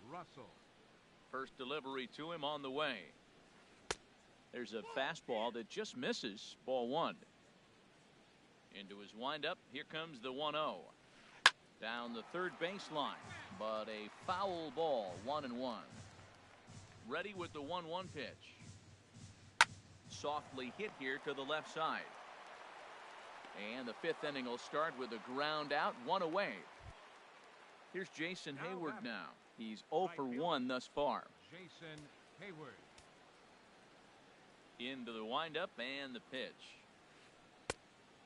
Russell. First delivery to him on the way. There's a fastball that just misses. Ball 1. Into his windup. Here comes the 1-0. Down the third baseline. But a foul ball. 1-1. Ready with the 1-1 pitch. Softly hit here to the left side. And the 5th inning will start with a ground out. 1 away. Here's Jason Hayward now. He's 0 for 1 thus far. Jason Hayward. Into the windup and the pitch.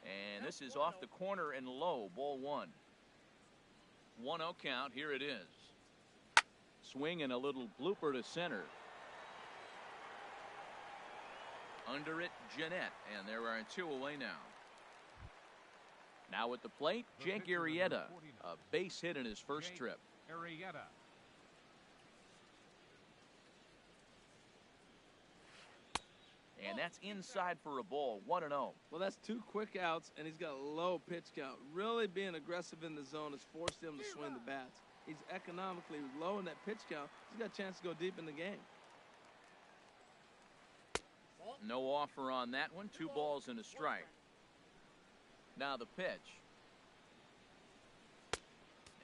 And this is off the corner and low. Ball 1. 1-0 count. Here it is. Swing and a little blooper to center. Under it, Gennett. And there are 2 away now. Now at the plate, Jake Arrieta, a base hit in his first trip. Arrieta. And that's inside for a ball. 1-0. Well, that's 2 quick outs, and he's got a low pitch count. Really being aggressive in the zone has forced him to swing the bats. He's economically low in that pitch count. He's got a chance to go deep in the game. No offer on that one. 2 balls and a strike. Now the pitch.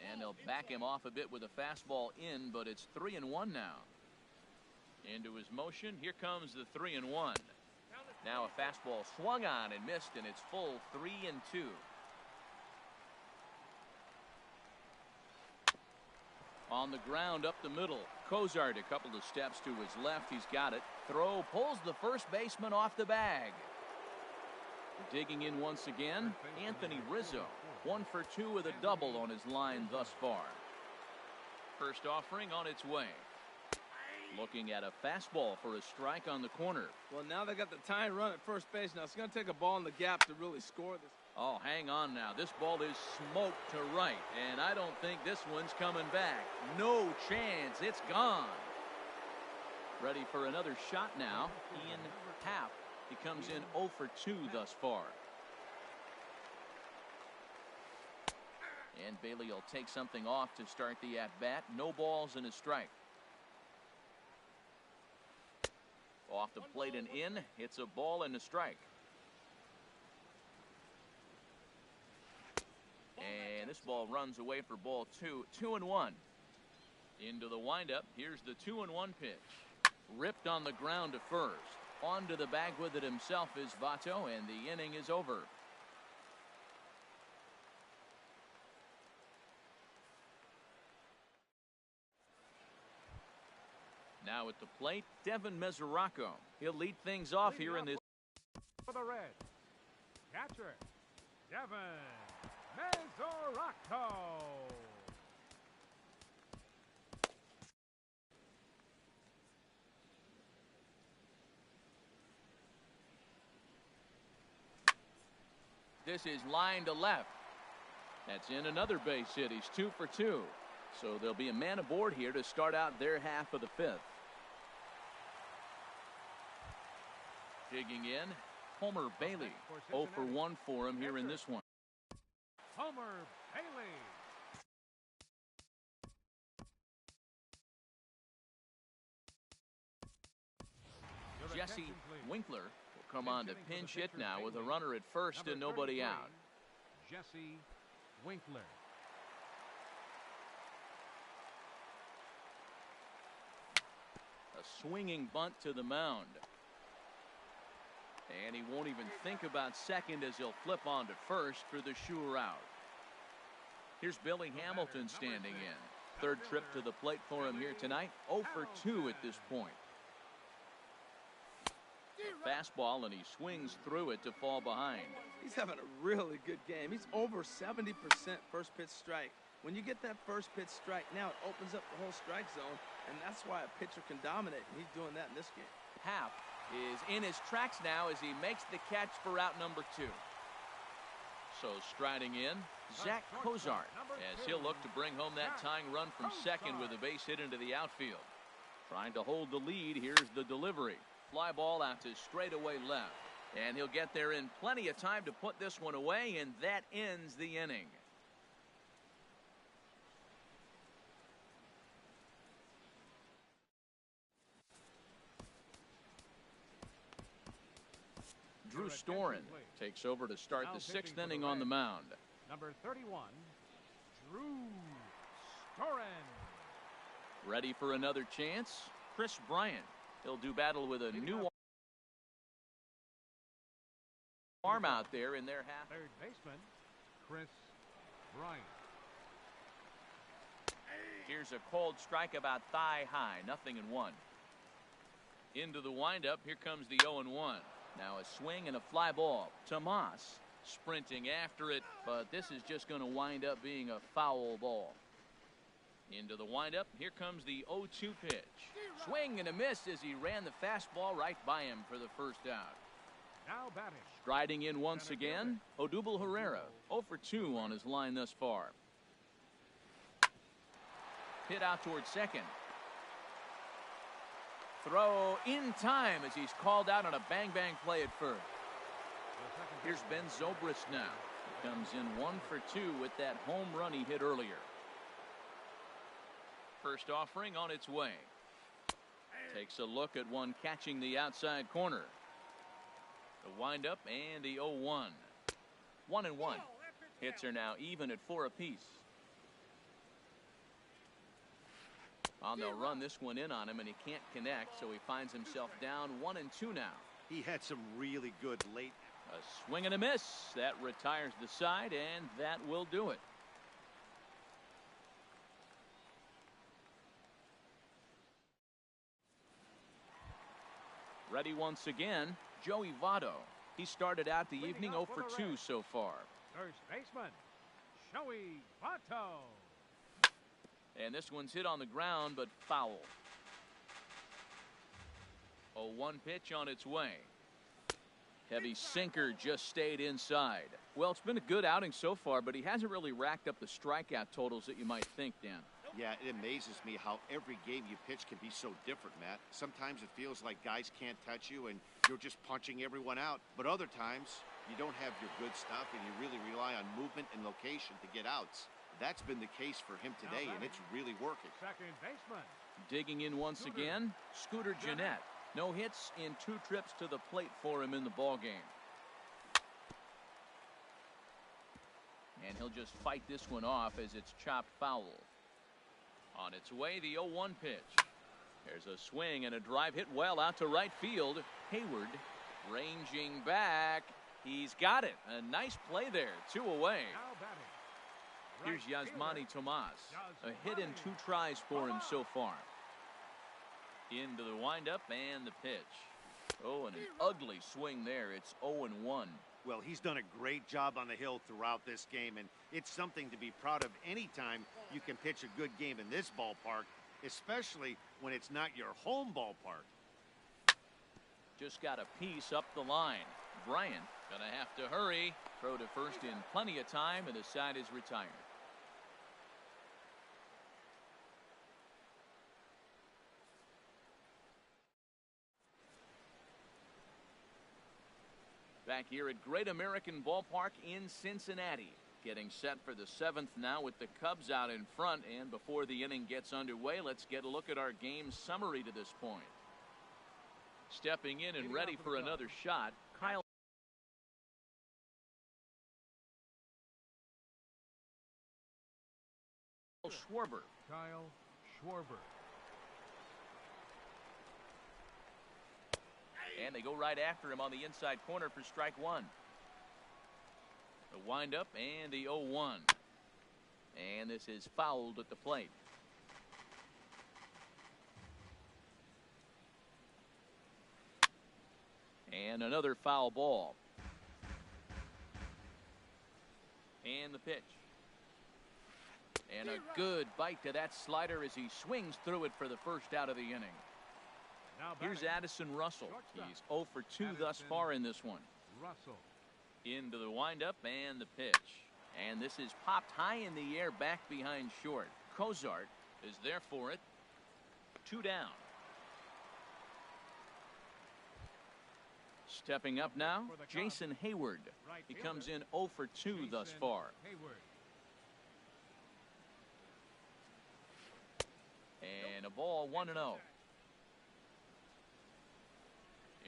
And they'll back him off a bit with a fastball in, but it's 3-1 now. Into his motion. Here comes the 3-1. Now a fastball swung on and missed, and it's full 3-2. On the ground up the middle. Cozart a couple of steps to his left. He's got it. Throw pulls the first baseman off the bag. Digging in once again, Anthony Rizzo. 1 for 2 with a double on his line thus far. First offering on its way. Looking at a fastball for a strike on the corner. Well, now they got the tying run at first base. Now it's going to take a ball in the gap to really score this. Oh, hang on now. This ball is smoked to right, and I don't think this one's coming back. No chance. It's gone. Ready for another shot now. Ian Happ. He comes in 0 for 2 thus far. And Bailey will take something off to start the at-bat. No balls and a strike. Off the plate and in. It's a ball and a strike. And this ball runs away for ball 2. 2-1. Into the windup. Here's the 2-1 pitch. Ripped on the ground to first. Onto the bag with it himself is Votto, and the inning is over. Now at the plate, Devin Mesoraco. He'll lead things off here in this. For the Reds, catcher, Devin Mesoraco. This is line to left. That's in another base hit. He's 2 for 2. So there'll be a man aboard here to start out their half of the 5th. Digging in, Homer Bailey. 0 for 1 for him here in this one. Homer Bailey. Jesse Winkler will come on to pinch hit now with a runner at first and nobody out. Jesse Winkler. A swinging bunt to the mound. And he won't even think about second as he'll flip on to first for the sure out. Here's Billy Hamilton standing in. Third trip to the plate for him here tonight. 0 for 2 at this point. A fastball, and he swings through it to fall behind. He's having a really good game. He's over 70% first pitch strike. When you get that first pitch strike, now it opens up the whole strike zone, and that's why a pitcher can dominate, and he's doing that in this game. Happ is in his tracks now as he makes the catch for out number 2. So striding in, Zach Cozart, as he'll look to bring home that tying run from second with a base hit into the outfield. Trying to hold the lead. Here's the delivery. Fly ball out to straightaway left. And he'll get there in plenty of time to put this one away, and that ends the inning. Drew Storen takes over to start the 6th inning on the mound. Number 31, Drew Storen. Ready for another chance? Chris Bryant. He'll do battle with a new arm out there in their half. Third baseman, Chris Bryant. Here's a cold strike about thigh high. 0-1. Into the windup. Here comes the 0-1. Now a swing and a fly ball. Tomas sprinting after it, but this is just going to wind up being a foul ball. Into the windup. Here comes the 0-2 pitch. Swing and a miss as he ran the fastball right by him for the first out. Now batting. Striding in once again, Odubel Herrera. 0 for 2 on his line thus far. Hit out towards second. Throw in time as he's called out on a bang-bang play at first. Here's Ben Zobrist now. He comes in 1 for 2 with that home run he hit earlier. First offering on its way. Takes a look at one catching the outside corner. The windup and the 0-1. 1-1. Hits are now even at 4 apiece. They'll run this one in on him, and he can't connect, so he finds himself down 1-2 now. He had some really good late. A swing and a miss. That retires the side, and that will do it. Ready once again, Joey Votto. He started out the evening 0 for 2 so far. First baseman, Joey Votto. And this one's hit on the ground, but foul. 0-1 pitch on its way. Heavy sinker just stayed inside. Well, it's been a good outing so far, but he hasn't really racked up the strikeout totals that you might think, Dan. Yeah, it amazes me how every game you pitch can be so different, Matt. Sometimes it feels like guys can't touch you and you're just punching everyone out. But other times, you don't have your good stuff and you really rely on movement and location to get outs. That's been the case for him today, and it's really working. Second baseman. Digging in once again, Scooter Gennett. No hits in 2 trips to the plate for him in the ballgame. And he'll just fight this one off as it's chopped foul. On its way, the 0-1 pitch. There's a swing and a drive hit well out to right field. Hayward ranging back. He's got it. A nice play there. 2 away. Now batting. Here's Right Yasmani fielder, Tomas. A hit in 2 tries for him so far. Into the windup and the pitch. Oh, and an ugly swing there. It's 0-1. Well, he's done a great job on the hill throughout this game, and it's something to be proud of anytime you can pitch a good game in this ballpark, especially when it's not your home ballpark. Just got a piece up the line. Bryant gonna have to hurry. Throw to first in plenty of time, and the side is retired. Back here at Great American Ballpark in Cincinnati. Getting set for the 7th now with the Cubs out in front. And before the inning gets underway, let's get a look at our game summary to this point. Stepping in and ready for another shot, Kyle Schwarber. Kyle Schwarber. And they go right after him on the inside corner for strike 1. The windup and the 0-1. And this is fouled at the plate. And another foul ball. And the pitch. And a good bite to that slider as he swings through it for the first out of the inning. Now Here's batting. Addison Russell. Shortstop. He's 0 for 2 thus far in this one. Russell. Into the windup and the pitch. And this is popped high in the air back behind short. Cozart is there for it. 2 down. Stepping up now, Jason Hayward. He comes in 0 for 2 thus far. Hayward. And a ball 1-0.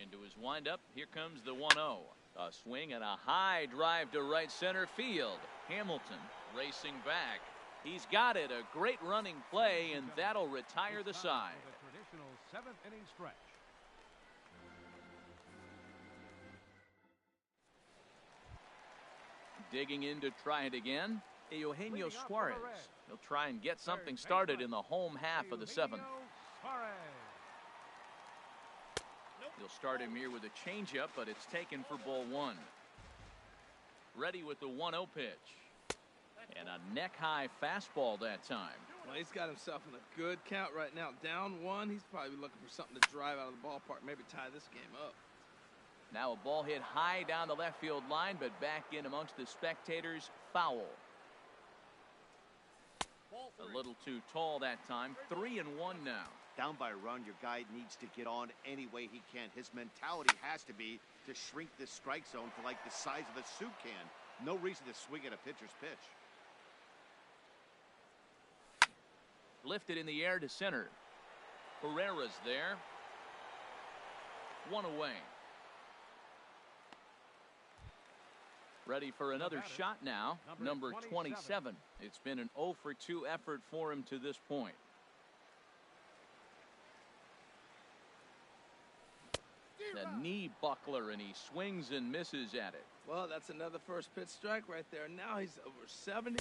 Into his windup. Here comes the 1-0. A swing and a high drive to right center field. Hamilton racing back. He's got it. A great running play, and that'll retire the side. The traditional 7th inning stretch. Digging in to try it again, Eugenio Suarez. He'll try and get something started in the home half of the 7th. He'll start him here with a changeup, but it's taken for ball 1. Ready with the 1-0 pitch. And a neck-high fastball that time. Well, he's got himself in a good count right now. Down 1, he's probably looking for something to drive out of the ballpark, maybe tie this game up. Now a ball hit high down the left field line, but back in amongst the spectators. Foul. A little too tall that time. 3-1 now. Down by a run, your guy needs to get on any way he can. His mentality has to be to shrink this strike zone to like the size of a soup can. No reason to swing at a pitcher's pitch. Lifted in the air to center. Pereira's there. 1 away. Ready for another shot now. Number 27. It's been an 0 for 2 effort for him to this point. The knee buckler, and he swings and misses at it. Well, that's another first pitch strike right there. Now he's over 70%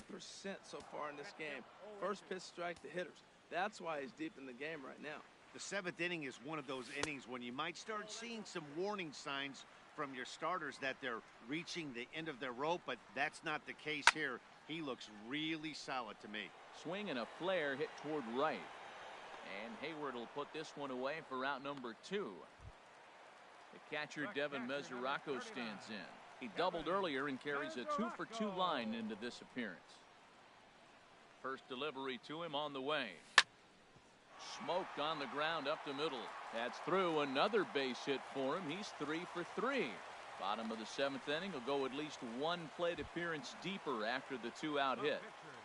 so far in this game. First pitch strike to hitters. That's why he's deep in the game right now. The 7th inning is one of those innings when you might start seeing some warning signs from your starters that they're reaching the end of their rope, but that's not the case here. He looks really solid to me. Swing and a flare hit toward right. And Hayward will put this one away for out number 2. The catcher, Devin Mesoraco, stands in. He doubled earlier and carries a 2-for-2 line into this appearance. First delivery to him on the way. Smoked on the ground up the middle. That's through. Another base hit for him. He's 3 for 3. Bottom of the 7th inning. He'll go at least one plate appearance deeper after the 2-out hit.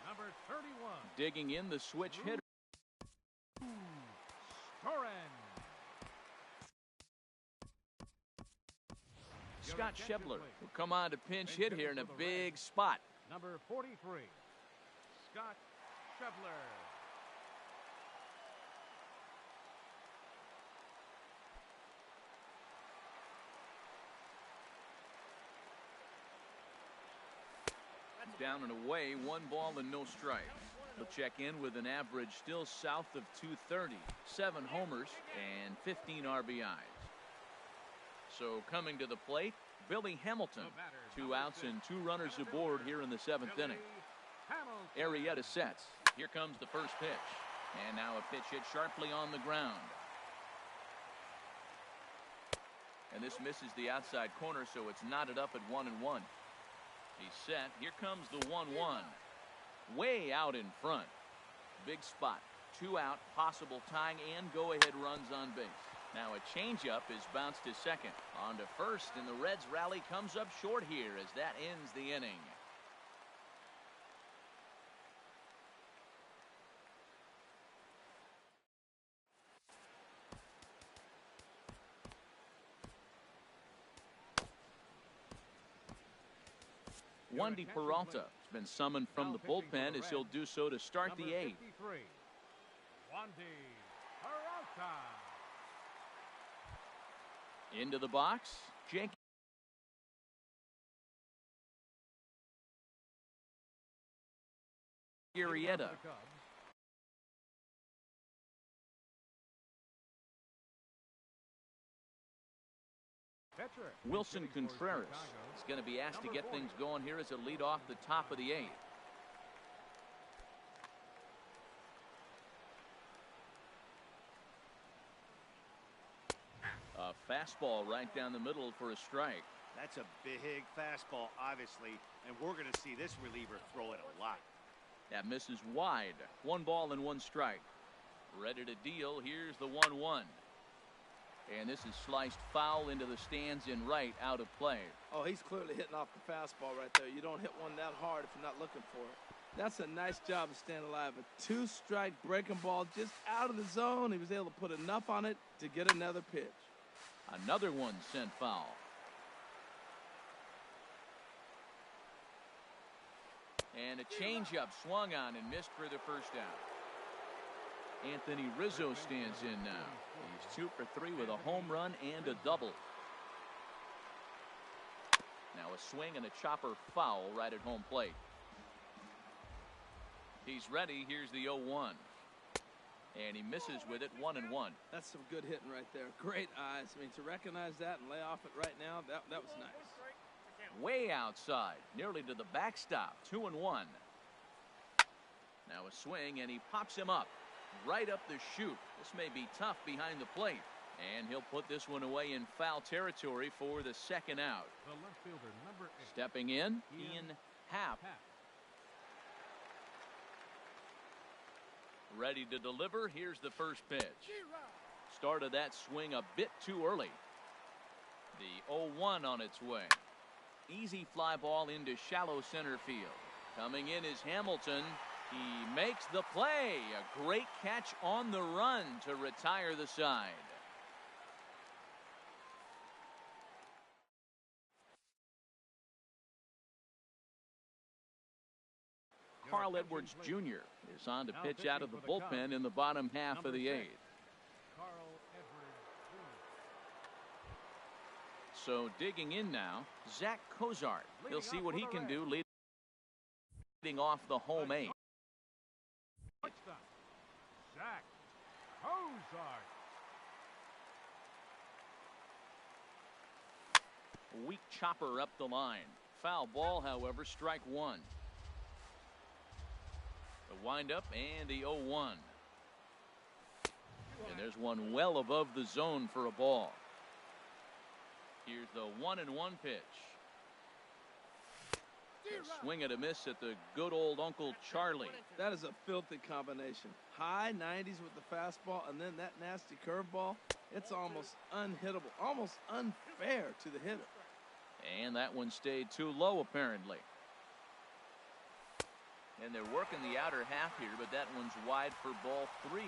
Number 31. Digging in the switch hitter. Scott Schebler will come on to pinch hit here in a big spot. Number 43, Scott Schebler. Down and away, 1 ball and no strike. He'll check in with an average still south of 230, 7 homers, and 15 RBIs. So coming to the plate, Billy Hamilton. 2 outs and 2 runners aboard here in the 7th inning. Arrieta sets. Here comes the first pitch. And now a pitch hit sharply on the ground. And this misses the outside corner, so it's knotted up at 1-1. He's set. Here comes the 1-1. Way out in front. Big spot. 2 out, possible tying and go-ahead runs on base. Now a changeup is bounced to second. On to first, and the Reds' rally comes up short here as that ends the inning. Wandy Peralta has been summoned from the bullpen as he'll do so to start the 8th. Wandy Peralta. Into the box, Jake Arrieta. Wilson Contreras is going to be asked to get things going here as a lead off the top of the 8th. A fastball right down the middle for a strike. That's a big fastball, obviously, and we're going to see this reliever throw it a lot. That misses wide. 1 ball and 1 strike. Ready to deal. Here's the 1-1. And this is sliced foul into the stands in right, out of play. Oh, he's clearly hitting off the fastball right there. You don't hit one that hard if you're not looking for it. That's a nice job of staying alive. A 2-strike breaking ball just out of the zone. He was able to put enough on it to get another pitch. Another one sent foul. And a changeup swung on and missed for the first out. Anthony Rizzo stands in now. He's 2 for 3 with a home run and a double. Now a swing and a chopper foul right at home plate. He's ready. Here's the 0-1. And he misses with it, 1-1. That's some good hitting right there. Great eyes. I mean, to recognize that and lay off it right now, that was nice. Way outside, nearly to the backstop, 2-1. Now a swing, and he pops him up. Right up the chute. This may be tough behind the plate. And he'll put this one away in foul territory for the 2nd out. The left fielder, number 8. Stepping in, Ian Happ. Ready to deliver. Here's the first pitch. Started that swing a bit too early. The 0-1 on its way. Easy fly ball into shallow center field. Coming in is Hamilton. He makes the play. A great catch on the run to retire the side. Carl Edwards Jr. is on to pitch out of the bullpen in the bottom half of the 8th. So digging in now, Zach Cozart. He'll see what he can do leading off the home 8. Zach Cozart. Weak chopper up the line. Foul ball, however, strike 1. The windup and the 0-1. And there's one well above the zone for a ball. Here's the 1-1 pitch. A swing and a miss at the good old Uncle Charlie. That is a filthy combination. High 90s with the fastball and then that nasty curveball. It's almost unhittable, almost unfair to the hitter. And that one stayed too low apparently. And they're working the outer half here, but that one's wide for ball 3.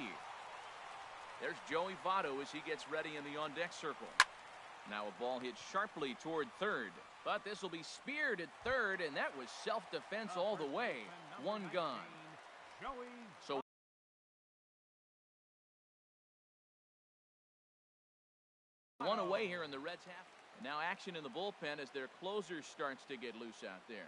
There's Joey Votto as he gets ready in the on-deck circle. Now a ball hit sharply toward third, but this will be speared at third, and that was self-defense all the way. One gone. So one away here in the Reds half. Now action in the bullpen as their closer starts to get loose out there.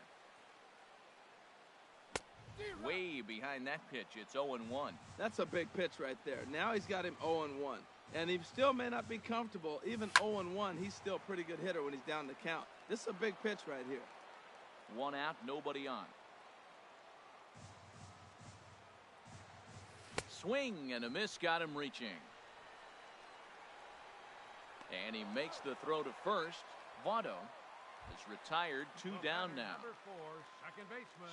Way behind that pitch, it's 0-1. That's a big pitch right there. Now he's got him 0-1. And he still may not be comfortable. Even 0-1, he's still a pretty good hitter when he's down the count. This is a big pitch right here. One out, nobody on. Swing and a miss got him reaching. And he makes the throw to first. Votto is retired, 2 down now.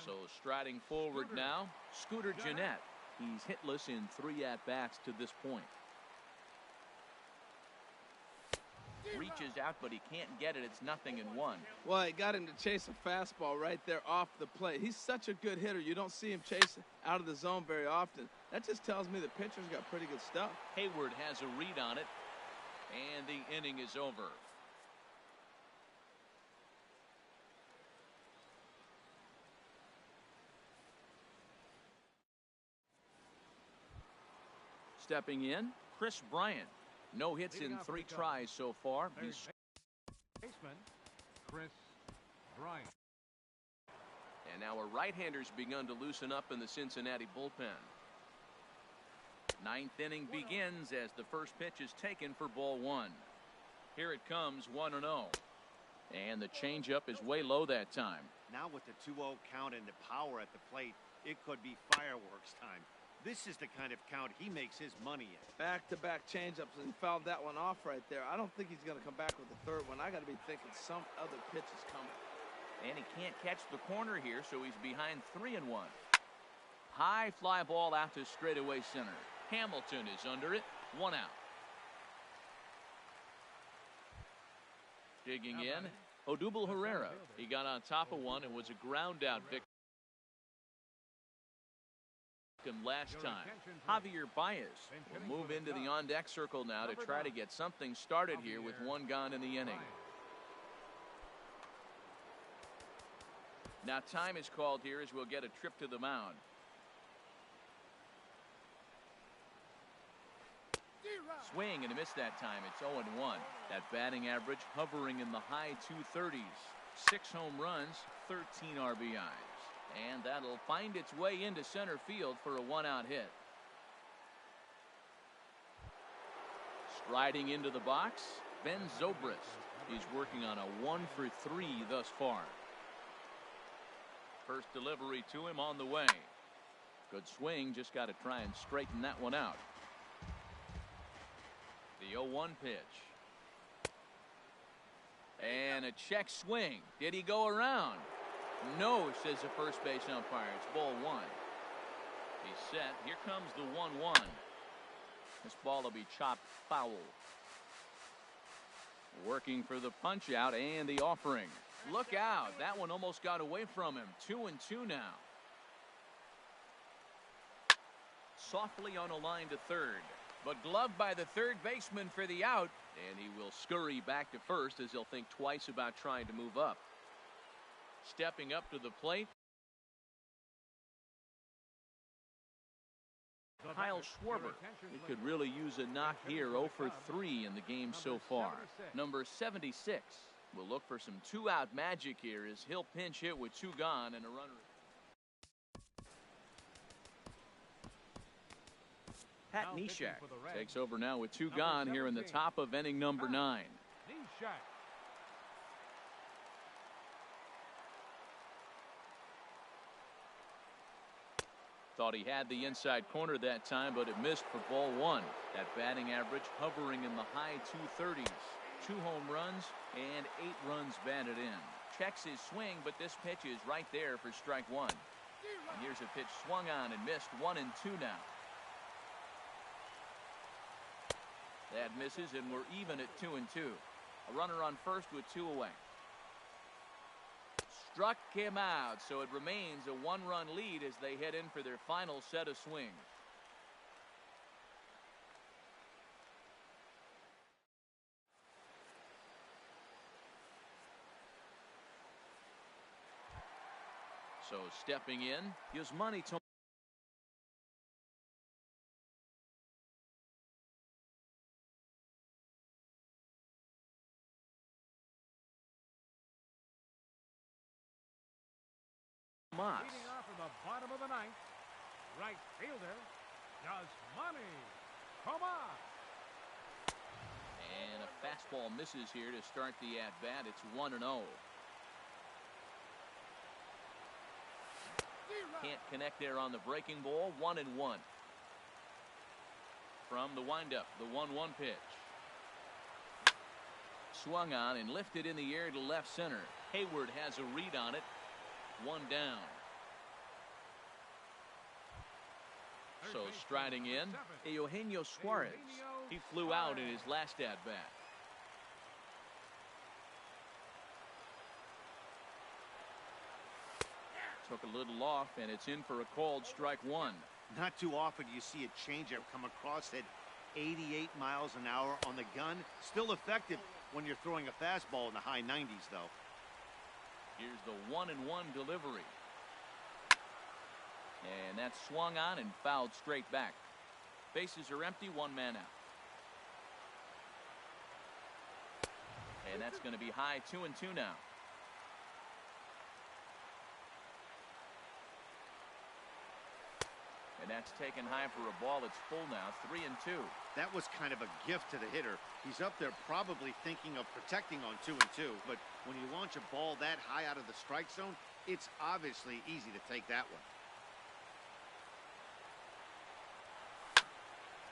So striding forward now, Scooter Gennett. He's hitless in 3 at-bats to this point. Reaches out, but he can't get it. It's 0-1. Well, he got him to chase a fastball right there off the plate. He's such a good hitter. You don't see him chase out of the zone very often. That just tells me the pitcher's got pretty good stuff. Hayward has a read on it, and the inning is over. Stepping in, Chris Bryant. No hits in 3 tries so far. He's baseman, Chris Bryant. And now a right-hander's begun to loosen up in the Cincinnati bullpen. 9th inning begins as the first pitch is taken for ball 1. Here it comes, 1-0. And the changeup is way low that time. Now with the 2-0 count and the power at the plate, it could be fireworks time. This is the kind of count he makes his money in. Back-to-back changeups, and he fouled that one off right there. I don't think he's going to come back with the third one. I got to be thinking some other pitch is coming. And he can't catch the corner here, so he's behind 3-1. High fly ball out to straightaway center. Hamilton is under it. 1 out. Digging in, Odubel Herrera. He got on top of one and was a ground out victim last time. Javier Baez will move into the on-deck circle now to try to get something started here with 1 gone in the inning. Now time is called here as we'll get a trip to the mound. Swing and a miss that time. It's 0-1. That batting average hovering in the high 230s. 6 home runs, 13 RBIs. And that'll find its way into center field for a 1-out hit. Striding into the box, Ben Zobrist. He's working on a 1-for-3 thus far. First delivery to him on the way. Good swing, just got to try and straighten that one out. The 0-1 pitch. And a check swing. Did he go around? No, says the first base umpire. It's ball 1. He's set. Here comes the 1-1. This ball will be chopped foul. Working for the punch out and the offering. Look out. That one almost got away from him. 2-2 now. Softly on a line to third. But gloved by the third baseman for the out. And he will scurry back to first as he'll think twice about trying to move up. Stepping up to the plate, Kyle Schwarber. He could really use a knock here. 0-for-3 in the game so far. Number 76 will look for some 2-out magic here as he'll pinch hit with 2 gone and a runner. Pat Neshek takes over now with 2 gone here in the top of inning number 9. Thought he had the inside corner that time, but it missed for ball one. That batting average hovering in the high 230s. 2 home runs and 8 runs batted in. Checks his swing, but this pitch is right there for strike one. And here's a pitch swung on and missed. 1-2 now. That misses, and we're even at 2-2. A runner on first with 2 away. Struck him out, so it remains a 1-run lead as they head in for their final set of swings. So stepping in, Yasmani Tomas. Leading off in the bottom of the ninth, right fielder, Yasmani Tomas. And a fastball misses here to start the at-bat. It's 1-0. Can't connect there on the breaking ball. 1-1. From the windup, the 1-1 pitch. Swung on and lifted in the air to left center. Hayward has a read on it. 1 down. So striding in, Eugenio Suarez. He flew out in his last at-bat. Took a little off, and it's in for a called strike one. Not too often you see a changeup come across at 88 miles an hour on the gun. Still effective when you're throwing a fastball in the high 90s, though. Here's the 1-1 delivery. And that's swung on and fouled straight back. Bases are empty, 1 man out. And that's going to be high 2-2 now. And that's taken high for a ball. It's full now, 3-2. That was kind of a gift to the hitter. He's up there probably thinking of protecting on 2-2, but when you launch a ball that high out of the strike zone, it's obviously easy to take that one.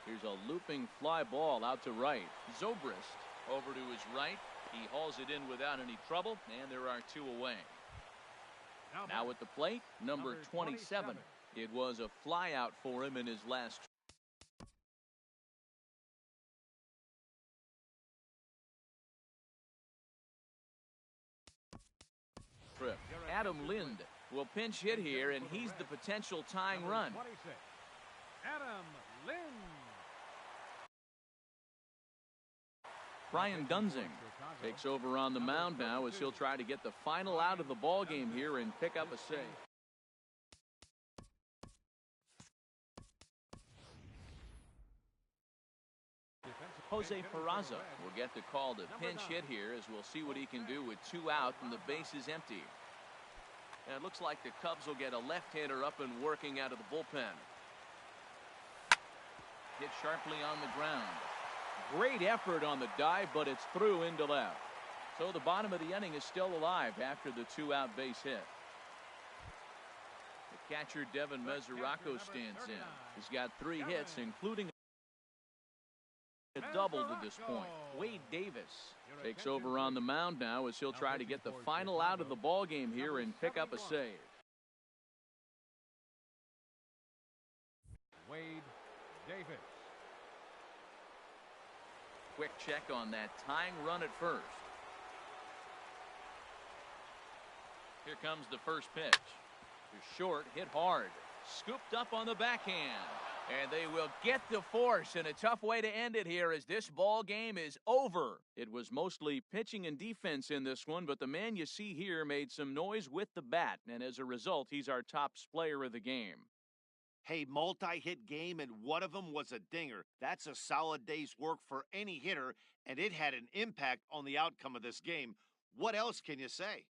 Here's a looping fly ball out to right. Zobrist over to his right. He hauls it in without any trouble, and there are 2 away. Now at the plate, number 27. It was a fly out for him in his last trip. Adam Lind will pinch hit here, and he's the potential tying run. Adam Lind. Brian Gunzing takes over on the mound now as he'll try to get the final out of the ball game here and pick up a save. Jose Peraza will get the call to pinch hit here as we'll see what he can do with 2 out and the base is empty. And it looks like the Cubs will get a left-hander up and working out of the bullpen. Hit sharply on the ground. Great effort on the dive, but it's through into left. So the bottom of the inning is still alive after the 2-out base hit. The catcher Devin Mesoraco stands in. He's got 3 hits, including a double to this point. Wade Davis takes over on the mound now as he'll try to get the final out of the ball game here and pick up a save. Wade Davis. Quick check on that tying run at first. Here comes the first pitch. To short, hit hard. Scooped up on the backhand. And they will get the force, and a tough way to end it here as this ball game is over. It was mostly pitching and defense in this one, but the man you see here made some noise with the bat, and as a result, he's our top player of the game. Hey, multi-hit game, and one of them was a dinger. That's a solid day's work for any hitter, and it had an impact on the outcome of this game. What else can you say?